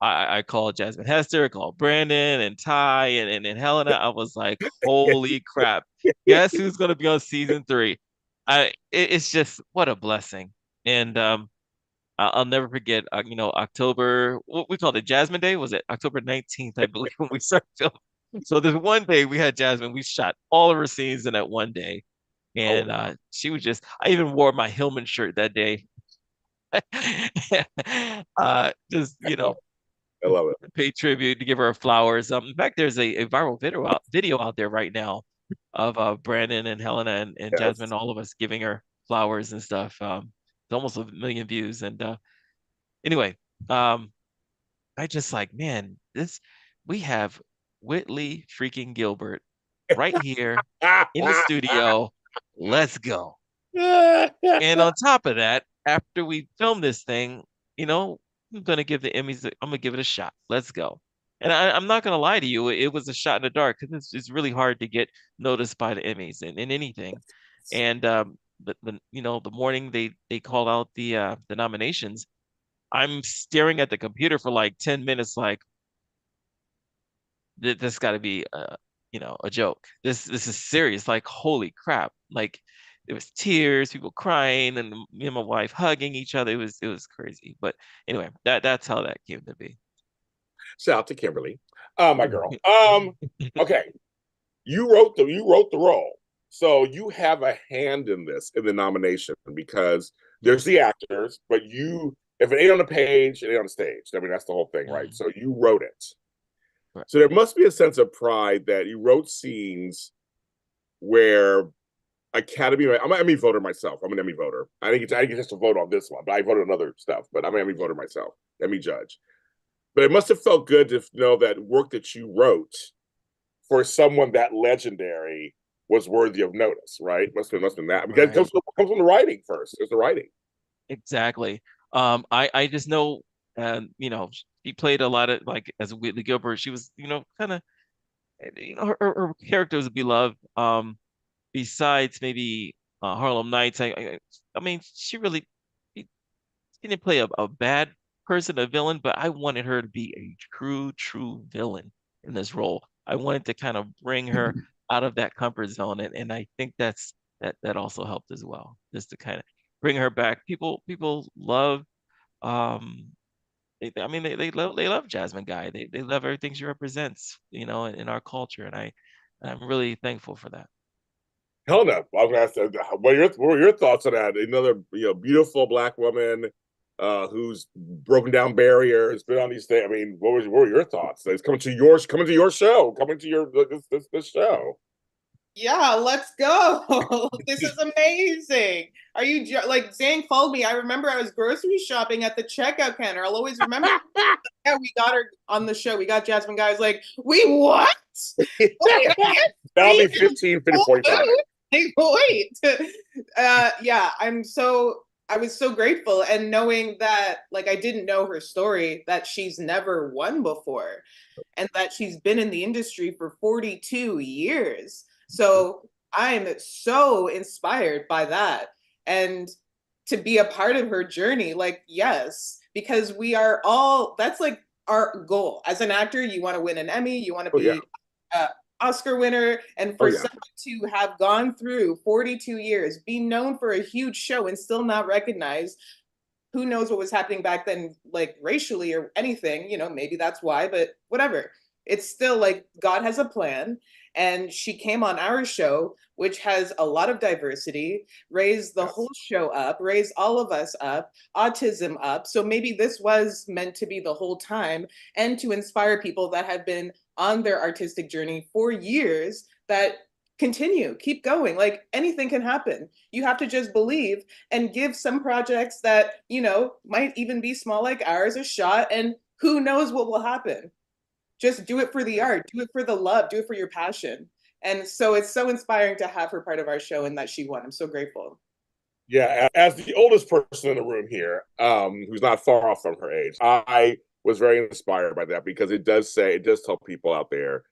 I called Jasmine Hester, called Brandon and Ty and Helena. I was like, holy crap. Guess who's gonna be on season 3? It's just what a blessing. And I'll never forget, October, what we called it, Jasmine Day, was it October 19th, I believe, when we started filming. So this one day we had Jasmine, we shot all of her scenes in that one day.
Oh,
And she was I even wore my Hillman shirt that day. Just,
I love it.
pay tribute to give her flowers. In fact, there's a viral video out there right now of Brandon and Helena and
Yes.
Jasmine, all of us giving her flowers and stuff. It's almost 1 million views. And anyway, um, I just like, man, we have Whitley freaking Gilbert right here in the studio. Let's go. And on top of that, after we film this thing, I'm gonna give the Emmys. I'm gonna give it a shot. Let's go. And I'm not gonna lie to you, it was a shot in the dark because it's really hard to get noticed by the Emmys in anything. And the morning they called out the nominations, I'm staring at the computer for like 10 minutes, like this got to be a joke. This is serious. Like holy crap! Like there was tears, people crying, and me and my wife hugging each other. It was crazy. But anyway, that's how that came to be.
Shout out to Kimberly, my girl. Okay, you wrote the role, so you have a hand in this in the nomination because there's the actors, but if it ain't on the page, it ain't on the stage. I mean, that's the whole thing, right?
Mm,
So you wrote it.
right.
So there must be a sense of pride that you wrote scenes where Academy. I'm an Emmy voter myself. I'm an Emmy voter. I think I get just to vote on this one, but I voted on other stuff. But I'm an Emmy voter myself, Emmy judge. But it must have felt good to know that work that you wrote for someone that legendary was worthy of notice, right? Must have been that because
Right.
it comes from the writing first. It's the writing.
Exactly. I just know, she played a lot of like as Whitley Gilbert. She was, kind of, her character was beloved. Besides maybe Harlem Nights, I mean, she didn't play a bad person, a villain, but I wanted her to be a true villain in this role. I wanted to kind of bring her out of that comfort zone, and I think that also helped as well, just to kind of bring her back. People love I mean they love Jasmine Guy. They love everything she represents, in our culture, and I'm really thankful for that.
Helena, I was going to ask, what were your thoughts on that? Another beautiful Black woman who's broken down barriers, been on these things. I mean, what were your thoughts? It's coming to your show, coming to your this show.
Yeah, let's go. This is amazing. Are you like Zane called me? I remember I was grocery shopping at the checkout counter. I'll always remember. Yeah, we got her on the show. We got Jasmine Guy. I was like, we what?
That'll be 15, 45.
Like, wait. Yeah, I was so grateful. And knowing that, like, I didn't know her story, that she's never won before and that she's been in the industry for 42 years. So I'm so inspired by that. And to be a part of her journey, like, yes, because we are all, that's like our goal. As an actor, you want to win an Emmy, you want to
Oh yeah.
be Oscar winner, and
Oh
for
yeah.
someone to have gone through 42 years, be known for a huge show and still not recognized, who knows what was happening back then, like racially or anything, maybe that's why, but whatever. It's still like God has a plan. And she came on our show, which has a lot of diversity, raised the whole show up, raised all of us up, autism up. So maybe this was meant to be the whole time and to inspire people that have been on their artistic journey for years that continue, keep going. Like anything can happen. You have to just believe and give some projects that, might even be small like ours a shot, and who knows what will happen. Just do it for the art, do it for the love, do it for your passion. And so it's so inspiring to have her part of our show and that she won. I'm so grateful.
Yeah, as the oldest person in the room here, who's not far off from her age, I was very inspired by that because it does tell people out there,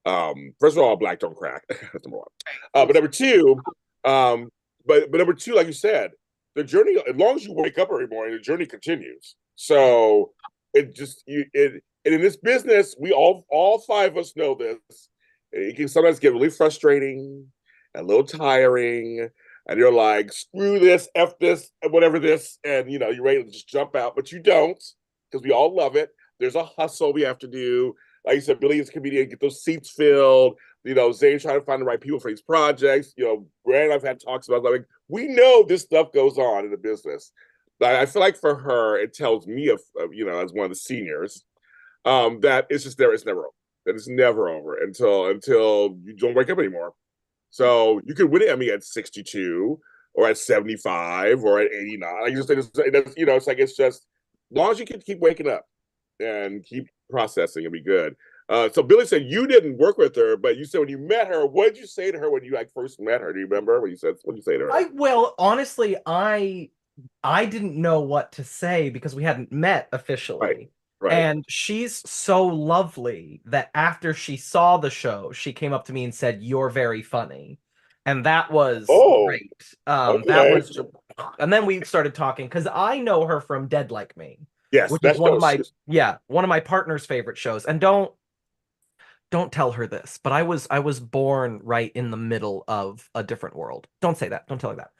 first of all, Black don't crack. That's number one. But number two, but number two, like you said, the journey, as long as you wake up every morning, the journey continues. So and in this business, we all five of us know this. It can sometimes get really frustrating, a little tiring, and you're like, screw this, F this, whatever this, and you're ready to just jump out, but you don't, because we all love it. There's a hustle we have to do. Like you said, Billy is a comedian, get those seats filled. Zane's trying to find the right people for these projects. Brand and I've had talks about, like, we know this stuff goes on in the business. But I feel like for her, it tells me, as one of the seniors, that it's never over. That it's never over until you don't wake up anymore. So you could win an Emmy at 62 or at 75 or at 89. Like it's just, as long as you can keep waking up and keep processing, it'll be good. So Billy said you didn't work with her, but you said when you met her, what did you say to her when you first met her? Do you remember what did you say to her?
Well, honestly, I didn't know what to say because we hadn't met officially.
Right.
And she's so lovely that after she saw the show, she came up to me and said, "You're very funny." And that was great. That
Okay.
was, and then we started talking because I know her from Dead Like Me,
Yes,
which is
that's
one of my partner's favorite shows. And don't tell her this, but I was born right in the middle of a different world. Don't say that. Don't tell her that.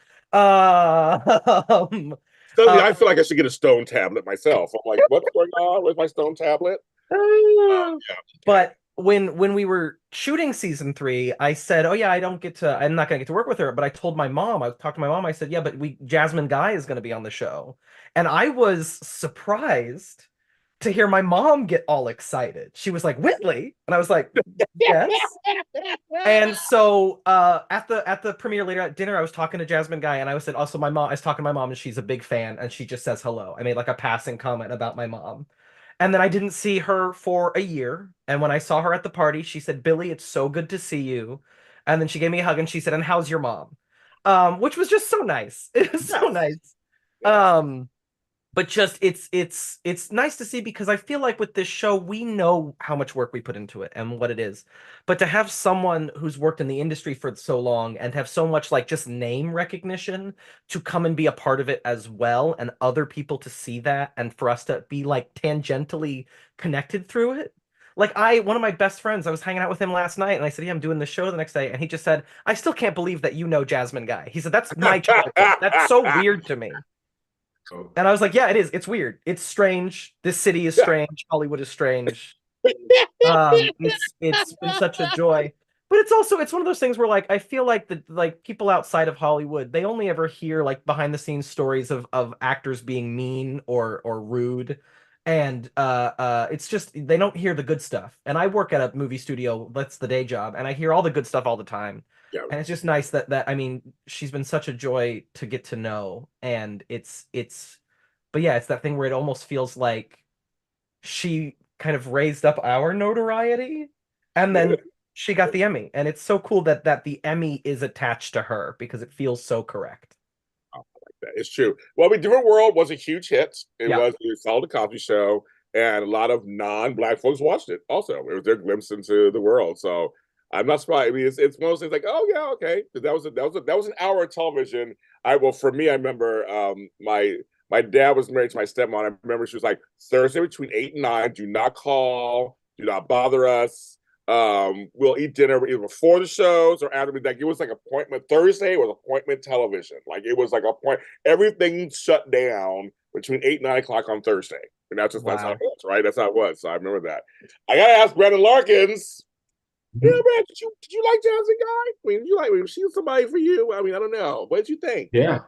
Suddenly, I feel like I should get a stone tablet myself. I'm like, what's going on? Where's my stone tablet?
Yeah. But when we were shooting season 3, I said, "Oh yeah, I'm not gonna get to work with her." But I told my mom, I talked to my mom. I said, "Yeah, but Jasmine Guy is gonna be on the show," and I was surprised to hear my mom get all excited. She was like, Whitley. And I was like, yes. And so at the premiere later at dinner, I was talking to Jasmine Guy, and I said also my mom. I was talking to my mom, and she's a big fan, and she just says hello. I made like a passing comment about my mom, and then I didn't see her for a year. And when I saw her at the party, she said, "Billy, it's so good to see you." And then she gave me a hug, and she said, "And how's your mom?" Which was just so nice. It was so
Yes.
nice.
Yes.
But just it's nice to see, because I feel like with this show we know how much work we put into it and what it is, but to have someone who's worked in the industry for so long and have so much like just name recognition to come and be a part of it as well, and other people to see that, and for us to be like tangentially connected through it. Like one of my best friends, I was hanging out with him last night, and I said, "Yeah, I'm doing the show the next day," and he just said, "I still can't believe that you know Jasmine Guy." He said, "That's my childhood. That's so weird to me." And I was like, yeah, it is. It's weird. It's strange. This city is strange. Hollywood is strange. It's been such a joy. But it's one of those things where like I feel like the like people outside of Hollywood, they only ever hear like behind the scenes stories of actors being mean or rude. And it's just they don't hear the good stuff. And I work at a movie studio, that's the day job, and I hear all the good stuff all the time.
Yeah.
And it's just nice that I mean, she's been such a joy to get to know. And it's but yeah, it's that thing where it almost feels like she kind of raised up our notoriety, and then she got the Emmy. And it's so cool that the Emmy is attached to her, because it feels so correct.
It's true. Well, I mean, Different World was a huge hit. It
Yeah.
was it followed the Cosby Show, and a lot of non-black folks watched it. Also, it was their glimpse into the world. So I'm not surprised. I mean, it's one of those things like, oh yeah, okay, because that was an hour of television. For me, I remember my dad was married to my stepmom. I remember she was like, Thursday between 8 and 9, do not call, do not bother us. We'll eat dinner either before the shows or after. Like it was like appointment Thursday was appointment television. Like it was like a point. Everything shut down between 8 and 9 o'clock on Thursday, and that's how it was, right? That's how it was. So I remember that. I gotta ask Brandon Larkins. Yeah, man, did you like Jasmine Guy? I mean, was she somebody for you? I mean, I don't know. What did you think?
Yeah.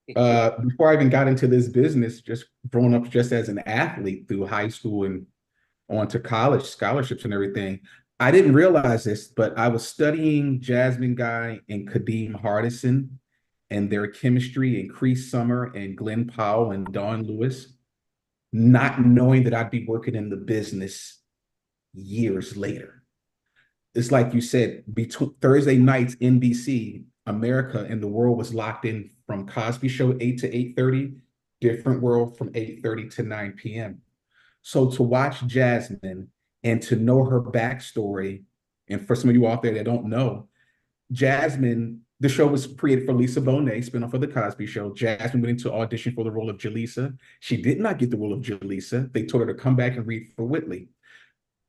Before I even got into this business, just growing up just as an athlete through high school and on to college scholarships and everything, I didn't realize this, but I was studying Jasmine Guy and Kadeem Hardison and their chemistry, and Cree Summer and Glenn Powell and Dawn Lewis, not knowing that I'd be working in the business years later. It's like you said, between Thursday nights, NBC, America and the world was locked in from Cosby Show 8 to 8:30, Different World from 8:30 to 9 p.m. So to watch Jasmine and to know her backstory, and for some of you out there that don't know, Jasmine, the show was created for Lisa Bonet, spinoff of the Cosby Show. Jasmine went into audition for the role of Jaleesa. She did not get the role of Jaleesa. They told her to come back and read for Whitley.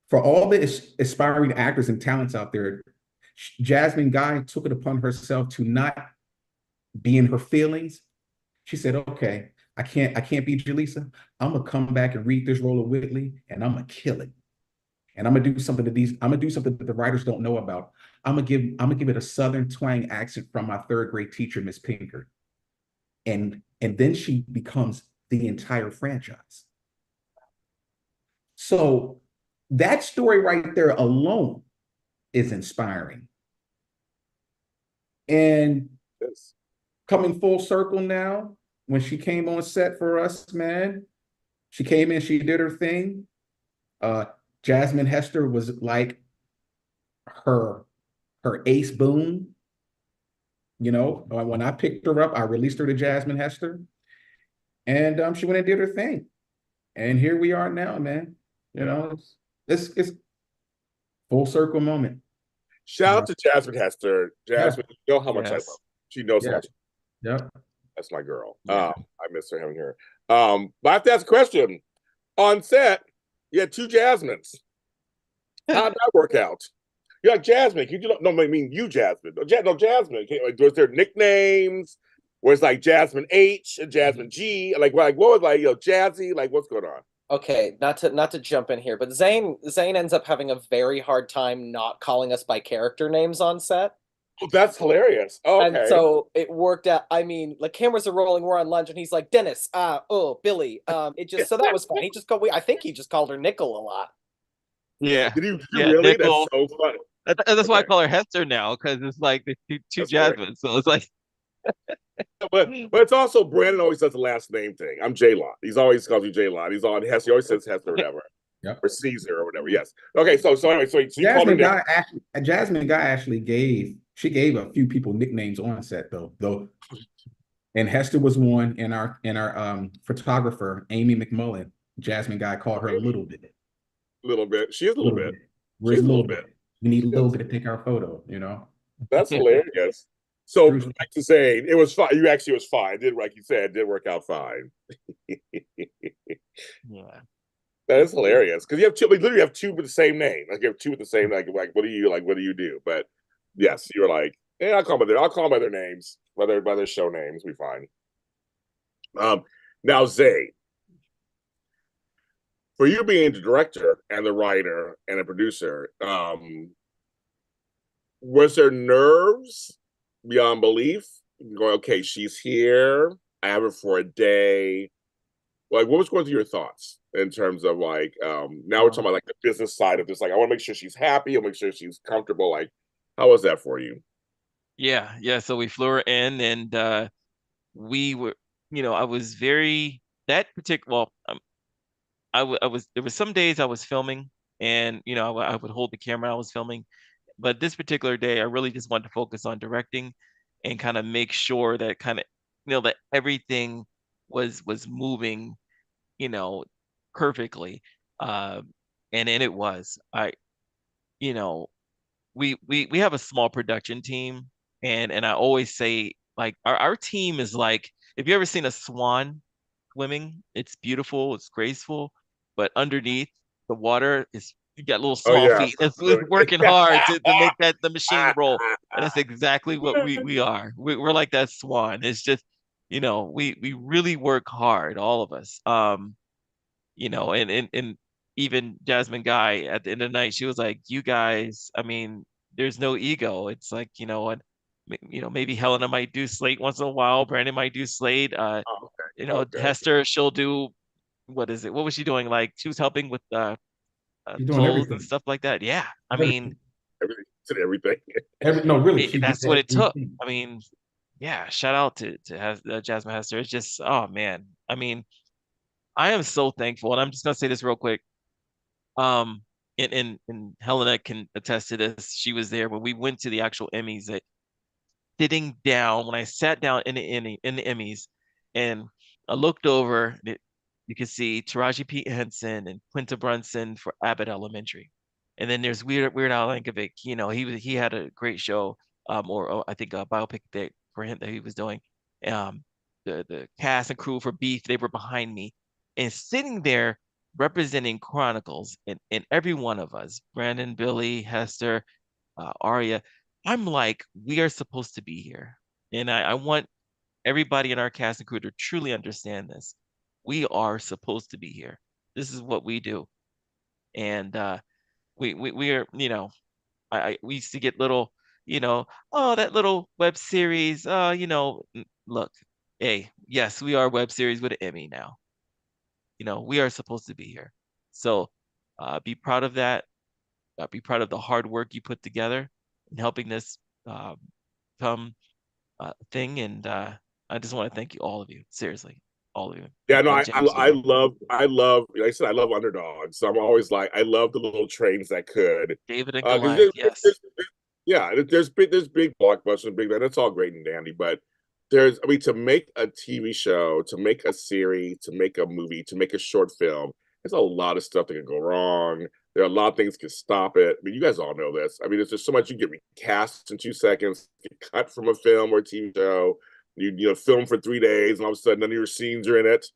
For all the aspiring actors and talents out there, Jasmine Guy took it upon herself to not be in her feelings. She said, okay, I can't be Jaleesa. I'm gonna come back and read this role of Whitley, and I'm gonna kill it. And I'm gonna do something that the writers don't know about. I'm gonna give it a Southern twang accent from my third grade teacher, Miss Pinker. And then she becomes the entire franchise. So that story right there alone is inspiring. And
Yes.
coming full circle now, when she came on set for us, man, she came in, she did her thing. Jasmine Hester was like her ace boon. You know, when I picked her up, I released her to Jasmine Hester, and she went and did her thing. And here we are now, man. You know, it's full circle moment.
Shout out to Jasmine Hester. Jasmine, you know how much I love her. She knows how much.
Yeah.
That's my girl.
Yeah.
I miss her having her. But I have to ask a question. On set, you had two Jasmines. How did that work out? You're like, Jasmine, no, I mean you, Jasmine. No, Jasmine. Was there nicknames? Was like Jasmine H and Jasmine G? Like what was like, Jazzy? Like what's going on?
Okay, not to jump in here, but Zane ends up having a very hard time not calling us by character names on set.
Oh, that's hilarious. Oh,
And
okay.
so it worked out. I mean, the cameras are rolling, we're on lunch, and he's like, Dennis, Billy. It just, so that was fun. He just called, I think he just called her Nickel a lot.
Yeah,
Did you
yeah,
really? That's
Nickel.
so funny.
That's why I
Okay,
call her Hester now because it's like the two
that's hilarious.
Jasmine. So it's like,
But it's also Brandon always does the last name thing. I'm J Lot. He's always calls you J Lot. He's on Hess. He always says Hester or whatever,
Yep.
or Caesar or whatever. Yes. Okay. So anyway, so you called her
Jasmine
Nick.
Guy actually gave a few people nicknames on set though. And Hester was one, and our photographer, Amy McMullen, Jasmine Guy called her a little bit.
Little bit. She is a little bit.
Where's
She's
a
a
little
little
bit?
bit.
We need a little
Yes.
bit to take our photo, you know.
That's hilarious. So
Bruce-
like to say, it was fine. You actually was fine. Did like you said, did work out fine.
yeah,
That is hilarious because you have two. Like, literally, have two with the same name. Like you have two with the same like. What do you like? What do you do? But yes, you're like, yeah. I'll call them by their names, by their show names. We fine. Now Zay, for you being the director and the writer and a producer, was there nerves beyond belief? Going, okay, she's here. I have her for a day. Like, what was going through your thoughts in terms of like, now we're talking about like the business side of this. Like, I want to make sure she's happy. I want to make sure she's comfortable. Like, how was that for you?
yeah. So we flew her in, and we were, I was very that particular. Well, I was there was some days I was filming, and I would hold the camera. I was filming, but this particular day, I really just wanted to focus on directing, and kind of make sure that that everything was moving, you know, perfectly. Uh, and it was. You know, we have a small production team, and I always say like our team is like, if you ever seen a swan swimming, it's beautiful, it's graceful, but underneath the water is you got little
Oh
small
yeah,
feet. It's working hard to make that the machine roll. And that's exactly what we are. We're like that swan. It's just, we really work hard, all of us. And even Jasmine Guy at the end of the night, she was like, "You guys, I mean, there's no ego. It's like, and maybe Helena might do Slate once in a while. Brandon might do Slate.
oh, okay, okay.
Hester, she'll do what is it? What was she doing? Like she was helping with
She's doing
clothes and
everything.
stuff like that. Yeah, I mean,
Everything, said everything.
No, really, she did
that's what it took.
everything.
I mean, yeah, shout out to Jasmine Hester. It's just, oh man. I mean, I am so thankful, and I'm just gonna say this real quick. Um, and Helena can attest to this. She was there when we went to the actual Emmys. That sitting down, when I sat down in the Emmys, and I looked over, you could see Taraji P. Henson and Quinta Brunson for Abbott Elementary, and then there's Weird Al Yankovic. He had a great show, or I think a biopic that for him that he was doing. Um, the cast and crew for Beef, they were behind me, and sitting there representing Chronicles, and every one of us, Brandon, Billy, Hester, Arya, I'm like, we are supposed to be here. And I want everybody in our cast and crew to truly understand this. We are supposed to be here. This is what we do. And we are, we used to get little, oh, that little web series. Look, hey, yes, we are web series with an Emmy now. We are supposed to be here. So be proud of that. Be proud of the hard work you put together in helping this uh, come thing. And I just want to thank you, all of you, seriously, all of you.
Yeah, no,
And James Stewart.
I love. Like I said, I love underdogs. So I'm always like, I love the little trains that could,
David and
because
Goliath, yes.
yeah, there's big blockbusters, big that's all great and dandy, but I mean, to make a TV show, to make a series, to make a movie, to make a short film, there's a lot of stuff that can go wrong. There are a lot of things that can stop it. I mean, you guys all know this. I mean, there's just so much you get recast in 2 seconds, get cut from a film or a TV show. You film for 3 days, and all of a sudden none of your scenes are in it.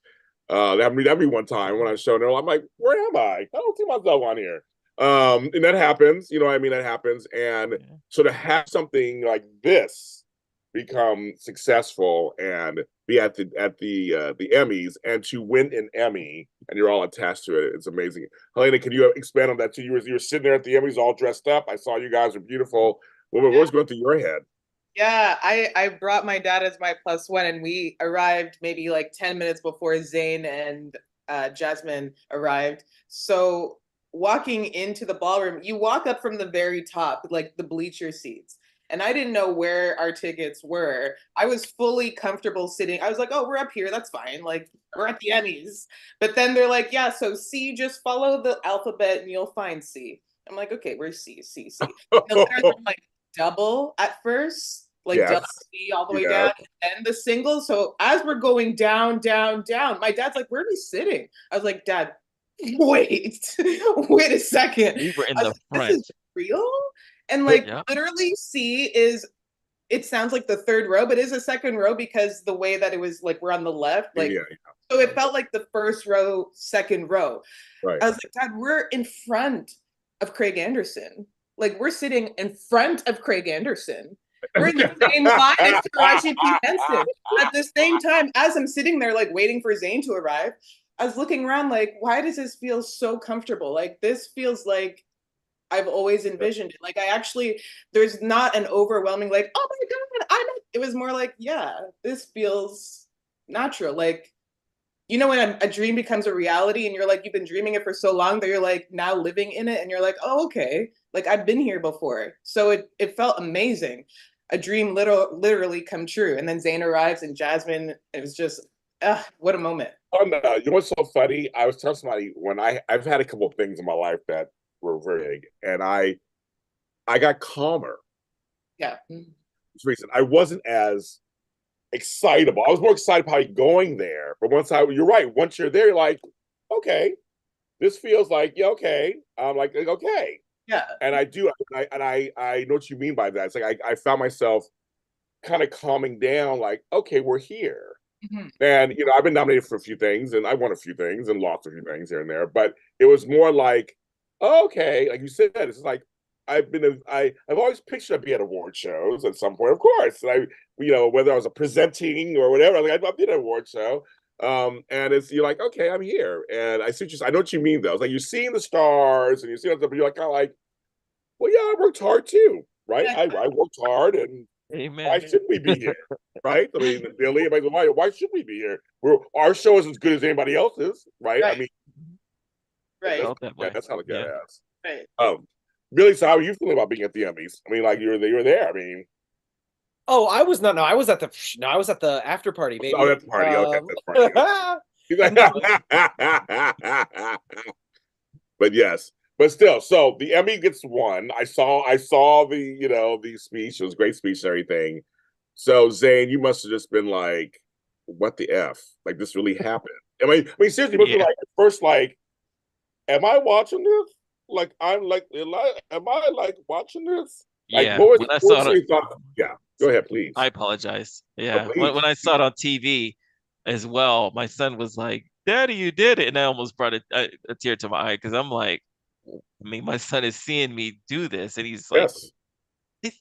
That be one time when I showed it, I'm like, where am I? I don't see myself on here. And that happens, you know what I mean? That happens. And
Yeah.
so to have something like this become successful and be at the Emmys and to win an Emmy and you're all attached to it, it's amazing. Helena, can you expand on that too? You were sitting there at the Emmys all dressed up. I saw you guys are beautiful. What was going through your head?
Yeah, I brought my dad as my plus one, and we arrived maybe like 10 minutes before Zayn and Jasmine arrived. So walking into the ballroom, you walk up from the very top, like the bleacher seats. And I didn't know where our tickets were. I was fully comfortable sitting. I was like, oh, we're up here. That's fine. Like, we're at the Emmys. But then they're like, yeah, so C, just follow the alphabet and you'll find C. I'm like, okay, where's C, C, C. The letters are like double at first, like double
Yes.
C all the way
Yeah.
down, and the single. So as we're going down, down, down, my dad's like, "Where are we sitting?" I was like, "Dad, wait, wait a second."
We were in
I was
the
like, "This
front.
is real," and like
Yeah.
literally, C is. It sounds like the third row, but it is a second row because the way that it was like we're on the left, like
Yeah.
so it felt like the first row, second row.
Right.
I was like, Dad, we're in front of Craig Anderson. Like we're sitting in front of Craig Anderson. We're in the same line as Taraji P. Henson. At the same time, as I'm sitting there, like waiting for Zayn to arrive, I was looking around like, why does this feel so comfortable? Like this feels like I've always envisioned it. Like I actually, there's not an overwhelming like, oh my God, it was more like, yeah, this feels natural. Like when a dream becomes a reality and you're like you've been dreaming it for so long that you're like now living in it and you're like, oh, okay, like I've been here before. So it felt amazing, a dream literally come true. And then Zayn arrives and Jasmine, it was just what a moment.
Oh no, you know what's so funny? I was telling somebody when I've had a couple of things in my life that were very big, and I got calmer.
Yeah.
This reason I wasn't as excitable. I was more excited probably going there, but you're right. Once you're there, you're like, okay, this feels like yeah, okay. I'm like okay,
Yeah.
and I do, I know what you mean by that. It's like I found myself kind of calming down, like okay, we're here.
Mhm.
And I've been nominated for a few things, and I won a few things, and lost a few things here and there. But it was more like, oh, okay, like you said, it's like I've always pictured I'd be at award shows at some point, of course. And whether I was a presenting or whatever, like I'd be at an award show. And you're like, okay, I'm here, and I know what you mean though. It's like you're seeing the stars, and you see what you're like, kind of like, well, yeah, I worked hard too, right?
Yeah.
I worked hard, and why
Amen.
should we be here? Right? I mean, Billy, why should we be here? Our show is as good as anybody else's, right? I
Right.
mean,
Right.
Felt that way.
that's how the cat
Yeah.
ass.
Right.
Billy, so how are you feeling about being at the Emmys? I mean, like you were there. I mean,
Oh, I was not. No, I was at the after party, baby.
oh, that's the party. Okay, that's party. But yes, but still, so the Emmy gets one. I saw the speech. It was a great speech and everything. So Zane, you must have just been like, "What the f? Like this really happened?" I mean, seriously, you must be
Yeah.
like first, like, "Am I watching this? Like, am I like watching this? Like,
Yeah.
what was
When I
what
saw
was
it,
your thought? Yeah, go ahead, please.
I apologize.
Oh,
Yeah. When
please.
when I saw it on TV as well, my son was like, "Daddy, you did it," and I almost brought a tear to my eye because I'm like, I mean, my son is seeing me do this, and he's like,
Yes,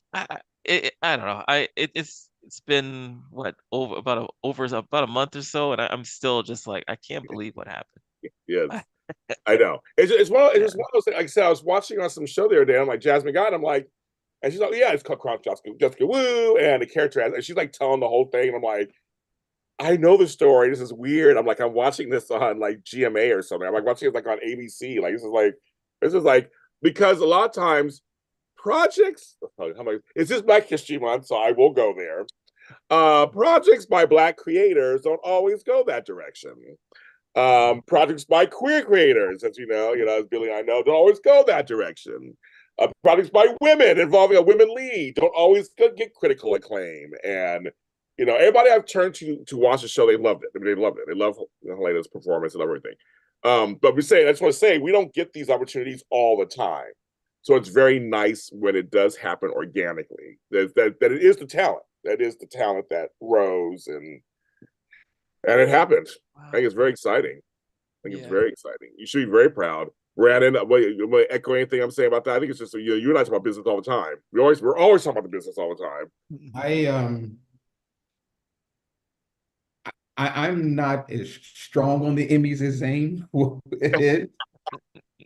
I don't know. It's been what over about a month or so, and I'm still just like I can't believe what happened.
yes. I know. It's
Yeah,
just one of those things. Like I said, I was watching on some show the other day. I'm like Jasmine God. I'm like, and she's like, yeah, it's called Chronicles Jessica Woo, and the character and she's like telling the whole thing. And I'm like, I know the story. This is weird. I'm watching this on like GMA or something. I'm like watching it like on ABC. Like this is like because a lot of times projects. It's just Black History Month, so I will go there. Projects by Black creators don't always go that direction. Projects by queer creators, as as Billy and I know, don't always go that direction. Projects by women involving a women lead don't always get critical acclaim. And everybody I've turned to watch the show, they loved it. I mean, they loved it. They love Helena's performance and everything. But I just want to say, we don't get these opportunities all the time. So it's very nice when it does happen organically. That it is the talent. That is the talent that rose and it happened. I think it's very exciting. I think it's very exciting. You should be very proud. Brandon, want to echo anything I'm saying about that? I think it's just you and I talk about business all the time. We're always talking about the business all the time.
I'm not as strong on the Emmys as Zane is,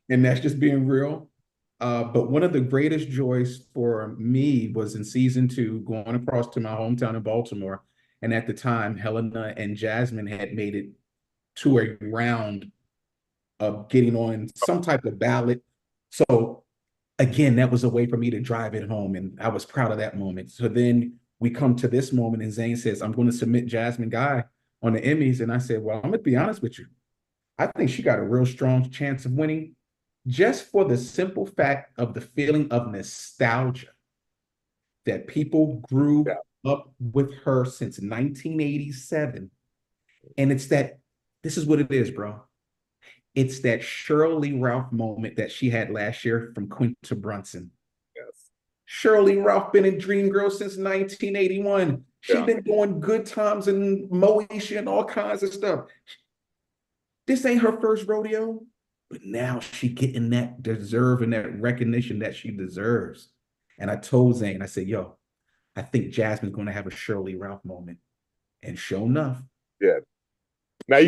and that's just being real. But one of the greatest joys for me was in season 2, going across to my hometown in Baltimore. And at the time, Helena and Jasmine had made it to a round of getting on some type of ballot. So again, that was a way for me to drive it home. And I was proud of that moment. So then we come to this moment, and Zane says, I'm going to submit Jasmine Guy on the Emmys. And I said, well, I'm going to be honest with you. I think she got a real strong chance of winning just for the simple fact of the feeling of nostalgia that people grew up with her since 1987. And it's that, this is what it is, bro. It's that Shirley Ralph moment that she had last year from Quinta Brunson.
Yes.
Shirley Ralph been in Dreamgirls since 1981. She's been doing Good Times and Moesha and all kinds of stuff. This ain't her first rodeo, but now she getting that deserve and that recognition that she deserves. And I told Zane, I said, yo, I think Jasmine's going to have a Shirley Ralph moment. And sure enough.
Yeah. Now,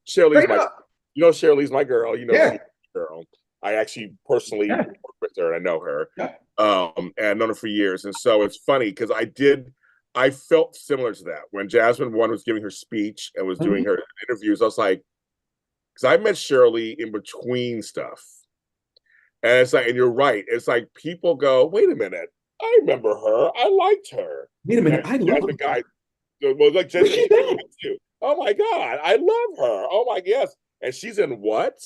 Shirley's my girl. You know, she's my girl. I actually personally work with her, and I know her. And I've known her for years. And so it's funny because I felt similar to that. When Jasmine one was giving her speech and was doing her interviews, I was like, because I met Shirley in between stuff. And it's like, and you're right. It's like people go, wait a minute, I remember her. I liked her.
Wait a minute, I love
the guy. Well, like Jasmine too. Oh my God, I love her. Oh my yes. And she's in what?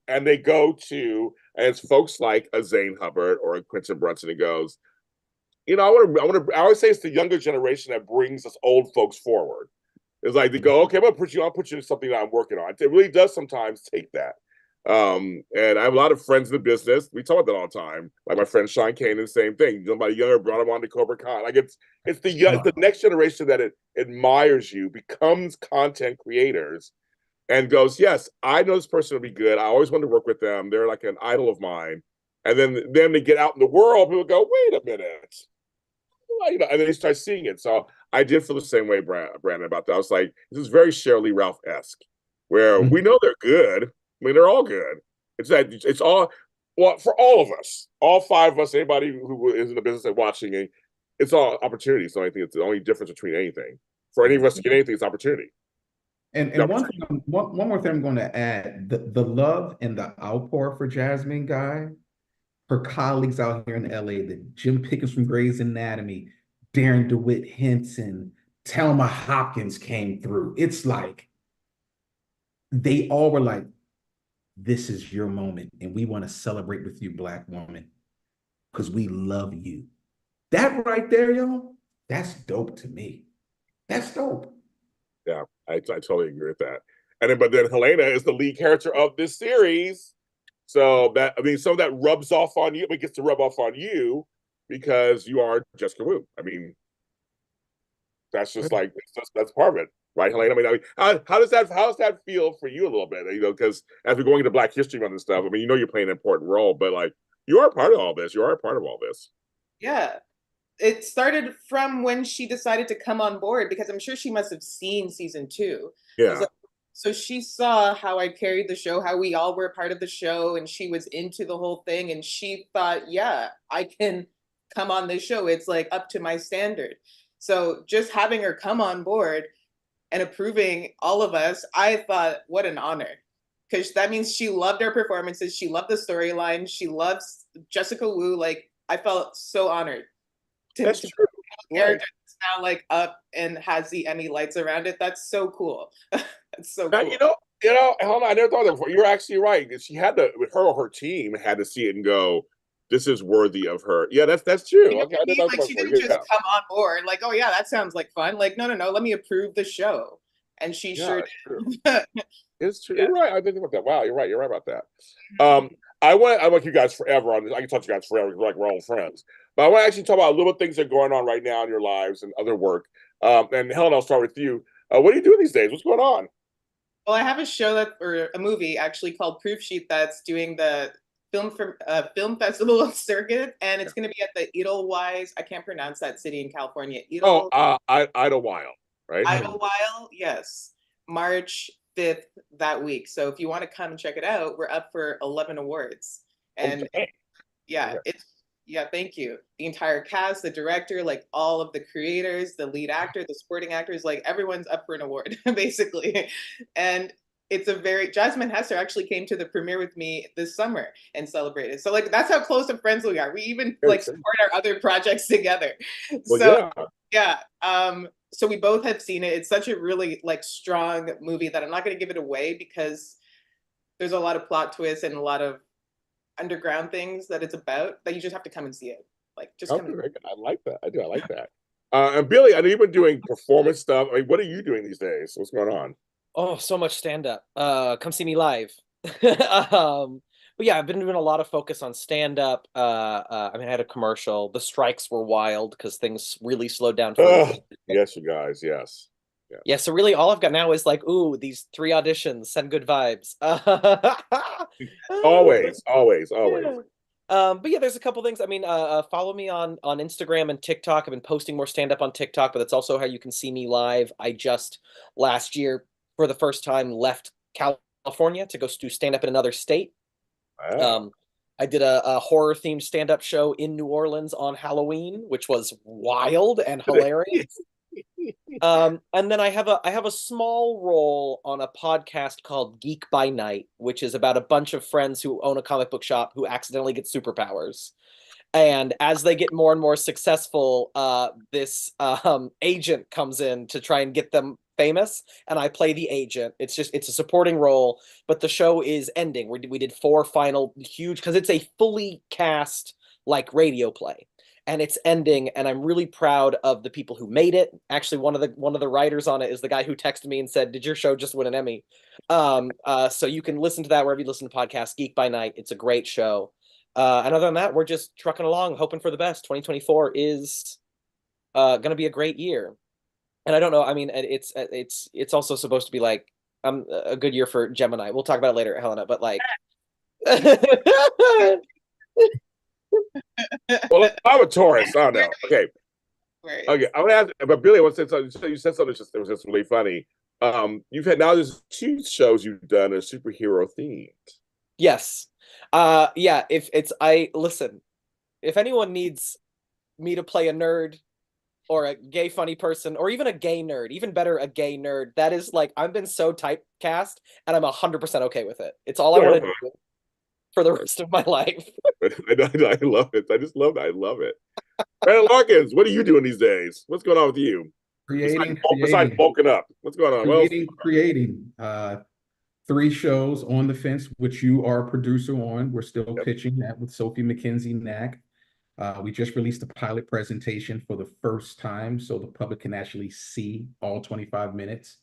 And they go to, and it's folks like a Zane Hubbard or a Quinta Brunson and goes, you know, I always say it's the younger generation that brings us old folks forward. It's like they go, okay, I'll put you in something that I'm working on. It really does sometimes take that. And I have a lot of friends in the business. We talk about that all the time. Like my friend Sean Kane, the same thing. Somebody younger brought him on to Cobra Kai. Like it's the next generation that admires you, becomes content creators, and goes, yes, I know this person will be good. I always wanted to work with them. They're like an idol of mine. And then they get out in the world, people go, wait a minute. You know, and then they start seeing it. So I did feel the same way, Brandon, about that. I was like, this is very Shirley Ralph-esque, where we know they're good. I mean, they're all good. It's all, well, for all of us, all 5 of us, anybody who is in the business and watching it, it's all opportunities. So I think it's the only difference between anything. For any of us to get anything, it's opportunity.
And one more thing I'm going to add, the love and the outpour for Jasmine Guy, her colleagues out here in LA, the Jim Pickens from Grey's Anatomy, Darren DeWitt Henson, Thelma Hopkins came through. It's like they all were like, this is your moment, and we want to celebrate with you, Black woman, because we love you. That right there, yo, that's dope to me. That's dope.
Yeah, I totally agree with that. And but then Helena is the lead character of this series. So that, I mean, some of that rubs off on you, but gets to rub off on you because you are Jessica Wu. I mean, that's just like, that's part of it, right, Helena? I mean, how does that feel for you a little bit? You know, because as we're going into Black History Month and stuff, I mean, you know, you're playing an important role, but like, you are part of all this. You are a part of all this.
Yeah. It started from when she decided to come on board, because I'm sure she must have seen season 2.
Yeah.
So she saw how I carried the show, how we all were part of the show, and she was into the whole thing. And she thought, yeah, I can come on this show. It's like up to my standard. So just having her come on board and approving all of us, I thought, what an honor. Because that means she loved our performances. She loved the storyline. She loves Jessica Wu. Like, I felt so honored.
That's true.
Character that's now like up and has the Emmy lights around it. That's so cool. That's so cool.
You know, hold on, I never thought of that before. You're actually right. She had to, with her team had to see it and go, this is worthy of her. Yeah, that's true.
You know okay, I mean? Like she didn't just come on board, like, oh yeah, that sounds like fun. Like, no, let me approve the show. And she sure did.
It's true. Yeah. You're right. I didn't think about that. Wow, you're right. You're right about that. I want you guys forever on this. I can talk to you guys forever because we're all friends. But I want to actually talk about little things that are going on right now in your lives and other work. And Helen, I'll start with you. What are you doing these days? What's going on?
Well, I have a show or a movie actually called Proof Sheet that's doing the film festival circuit, and it's going to be at the Edelweiss. I can't pronounce that city in California.
Idlewild, right?
Idlewild, yes. March 5th that week. So if you want to come and check it out, we're up for 11 awards. And Yeah, thank you. The entire cast, the director, like all of the creators, the lead actor, the supporting actors, like everyone's up for an award, basically. And it's a very Jasmine Hester actually came to the premiere with me this summer and celebrated. So like that's how close of friends we are. We even like support our other projects together.
Well,
So yeah. So we both have seen it. It's such a really like strong movie that I'm not gonna give it away because there's a lot of plot twists and a lot of underground things that it's about that you just have to come and see it. Like just come.
Okay, I like that. I do. I like that. And Billy, I know you've been doing performance stuff. I mean, what are you doing these days? What's going on?
Oh, so much stand up. Come see me live. But yeah, I've been doing a lot of focus on stand up. I mean, I had a commercial. The strikes were wild because things really slowed down for
yes, you guys. Yes.
Yeah, so really all I've got now is like, ooh, these 3 auditions, send good vibes.
Always, always, always.
Yeah. But yeah, there's a couple things. I mean, follow me on Instagram and TikTok. I've been posting more stand up on TikTok, but that's also how you can see me live. I just last year, for the first time, left California to go do stand up in another state.
Wow.
I did a horror themed stand up show in New Orleans on Halloween, which was wild and hilarious. And then I have a small role on a podcast called Geek by Night, which is about a bunch of friends who own a comic book shop who accidentally get superpowers. And as they get more and more successful, this agent comes in to try and get them famous, and I play the agent. It's a supporting role, but the show is ending. We did 4 final huge because it's a fully cast like radio play. And it's ending, and I'm really proud of the people who made it. Actually, one of the writers on it is the guy who texted me and said, "Did your show just win an Emmy?" So you can listen to that wherever you listen to podcasts. Geek by Night. It's a great show. And other than that, we're just trucking along, hoping for the best. 2024 is going to be a great year. And I don't know. I mean, it's also supposed to be like a good year for Gemini. We'll talk about it later, Helena. But like.
Well, I'm a Taurus. I don't know. Okay.
Right.
Okay. I'm gonna ask, but Billy, I want to say something. So you said something that was just really funny. You've had now there's 2 shows you've done are superhero themed.
Yes. Yeah, listen, if anyone needs me to play a nerd or a gay funny person or even a gay nerd, even better, a gay nerd, that is like I've been so typecast and I'm 100% okay with it. It's all I want to do for the rest of my life.
I love it. I just love it. I love it. Brandon Larkins, what are you doing these days? What's going on with you? Besides bulking up, what's going on?
Creating. 3 shows on the fence, which you are a producer on. We're still pitching that with Sophie McKenzie Knack. We just released a pilot presentation for the first time, so the public can actually see all 25 minutes.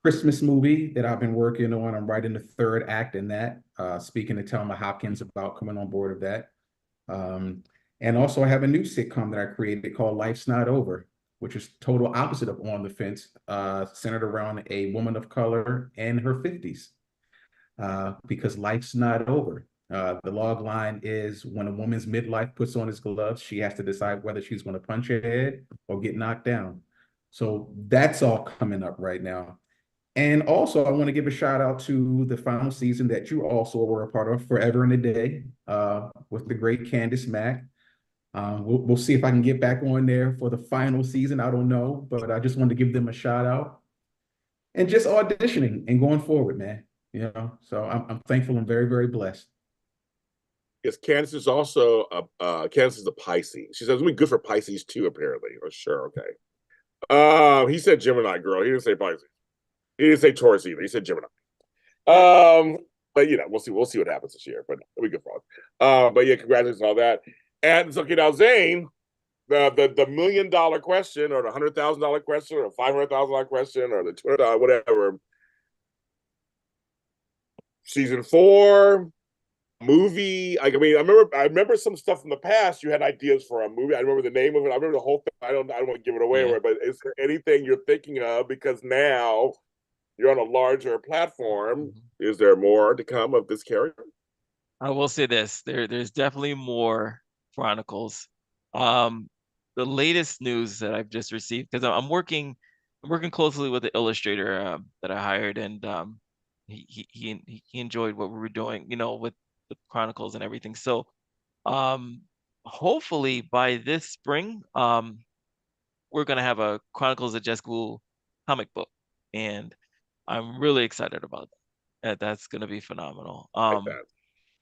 Christmas movie that I've been working on. I'm writing the 3rd act in that. Speaking to Thelma Hopkins about coming on board of that. And also I have a new sitcom that I created called Life's Not Over, which is total opposite of On the Fence, centered around a woman of color in her 50s, because life's not over. The log line is when a woman's midlife puts on his gloves, she has to decide whether she's going to punch her head or get knocked down. So that's all coming up right now. And also, I want to give a shout out to the final season that you also were a part of, Forever and a Day, with the great Candace Mack. We'll see if I can get back on there for the final season. I don't know, but I just wanted to give them a shout out and just auditioning and going forward, man. You know, so I'm thankful. I'm very, very blessed.
Yes, Candace is also Candace is a Pisces. She says we're good for Pisces too, apparently. Oh, sure, okay. He said Gemini, girl. He didn't say Pisces. He didn't say Taurus either. He said Gemini. But you know, we'll see what happens this year. But we good for it. But yeah, congratulations on all that. And so, okay, now Zane, the $1 million question, or the $100,000 question, or $500,000 question, or the $200 whatever. Season 4 movie. I mean, I remember some stuff from the past. You had ideas for a movie. I remember the name of it. I remember the whole thing. I don't want to give it away, but is there anything you're thinking of? Because now you're on a larger platform. Is there more to come of this character?
I will say this: there's definitely more Chronicles. The latest news that I've just received, because I'm working closely with the illustrator that I hired, and he enjoyed what we were doing, you know, with the Chronicles and everything. So Um, hopefully by this spring, we're gonna have a Chronicles of Jesku comic book, and I'm really excited about that. That's gonna be phenomenal.
Like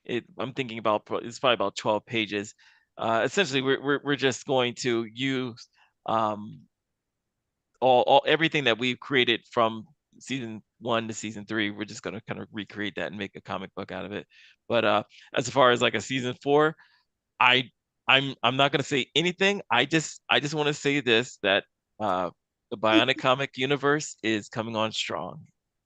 that.
I'm thinking about it's probably about 12 pages. Essentially, we're just going to use um all everything that we've created from season 1 to season 3. We're just gonna kind of recreate that and make a comic book out of it. But as far as like a season 4, I I'm not gonna say anything. I just want to say this, that the Bionic comic universe is coming on strong.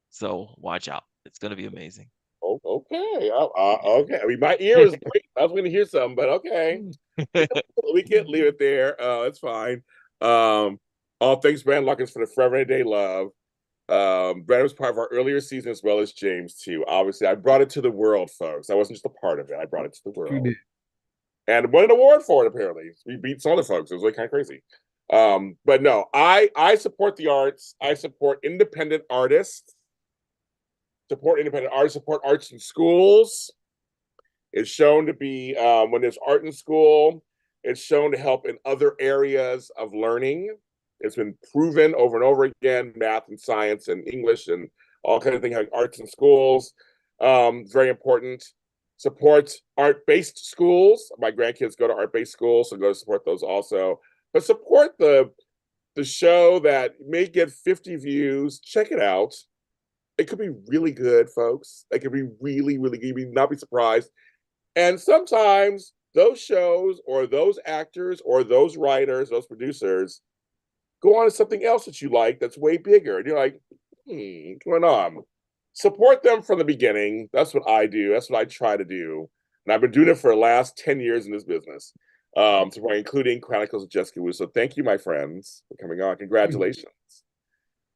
So watch out. It's gonna be amazing.
Oh, okay. Okay. I mean, my ear is great. I was going to hear something, but okay. We can't leave it there. It's fine. Um, all thanks, Brandon Luckins, for the Forever and a Day love. Brandon was part of our earlier season as well as James too. Obviously, I brought it to the world, folks. I wasn't just a part of it. I brought it to the
You
world.
did.
And won an award for it, apparently. We beat some other folks. It was like kind of crazy. But no, I support the arts. I support independent artists. Support independent artists. Support arts in schools. It's shown to be when there's art in school, it's shown to help in other areas of learning. It's been proven over and over again, math and science and English and all kinds of things, like arts in schools. Very important. Support art-based schools. My grandkids go to art-based schools, so go support those also. But support the show that may get 50 views. Check it out. It could be really good, folks. It could be really, really good. You not be surprised. And sometimes those shows or those actors or those writers, those producers go on to something else that you like that's way bigger. And you're like, what's going on? Support them from the beginning. That's what I do. That's what I try to do. And I've been doing it for the last 10 years in this business, including Chronicles of Jessica Wu. So thank you, my friends, for coming on. Congratulations.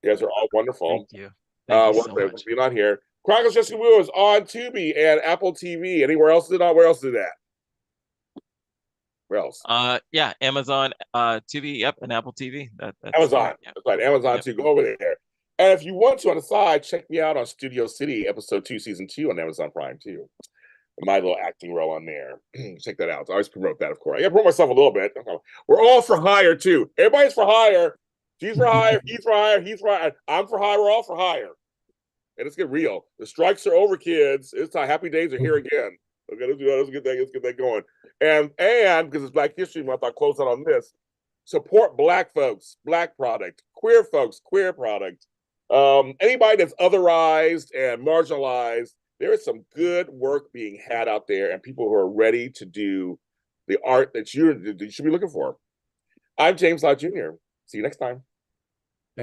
You guys are all wonderful.
Thank you. Thank you so much.
Being on here. Chronicles Jessica Wu is on Tubi and Apple TV. Anywhere else is it on? Where else is it at? Where else?
Yeah, Amazon TV, yep, and Apple TV. That's
Amazon.
yeah.
That's right. Amazon too. Go over there. And if you want to on the side, check me out on Studio City, episode 2, season 2 on Amazon Prime too. My little acting role on there. Check that out. I always promote that, of course. I gotta promote myself a little bit. We're all for hire too. Everybody's for hire. She's for hire. He's for hire. He's for hire. I'm for hire. We're all for hire. And let's get real. The strikes are over, kids. It's time. Happy days are here again. Okay, let's get that going. And because it's Black History Month, I'll close out on this. Support Black folks, Black product, queer folks, queer product. Anybody that's otherized and marginalized, there is some good work being had out there, and people who are ready to do the art that you should be looking for. I'm James Lott Jr. See you next time.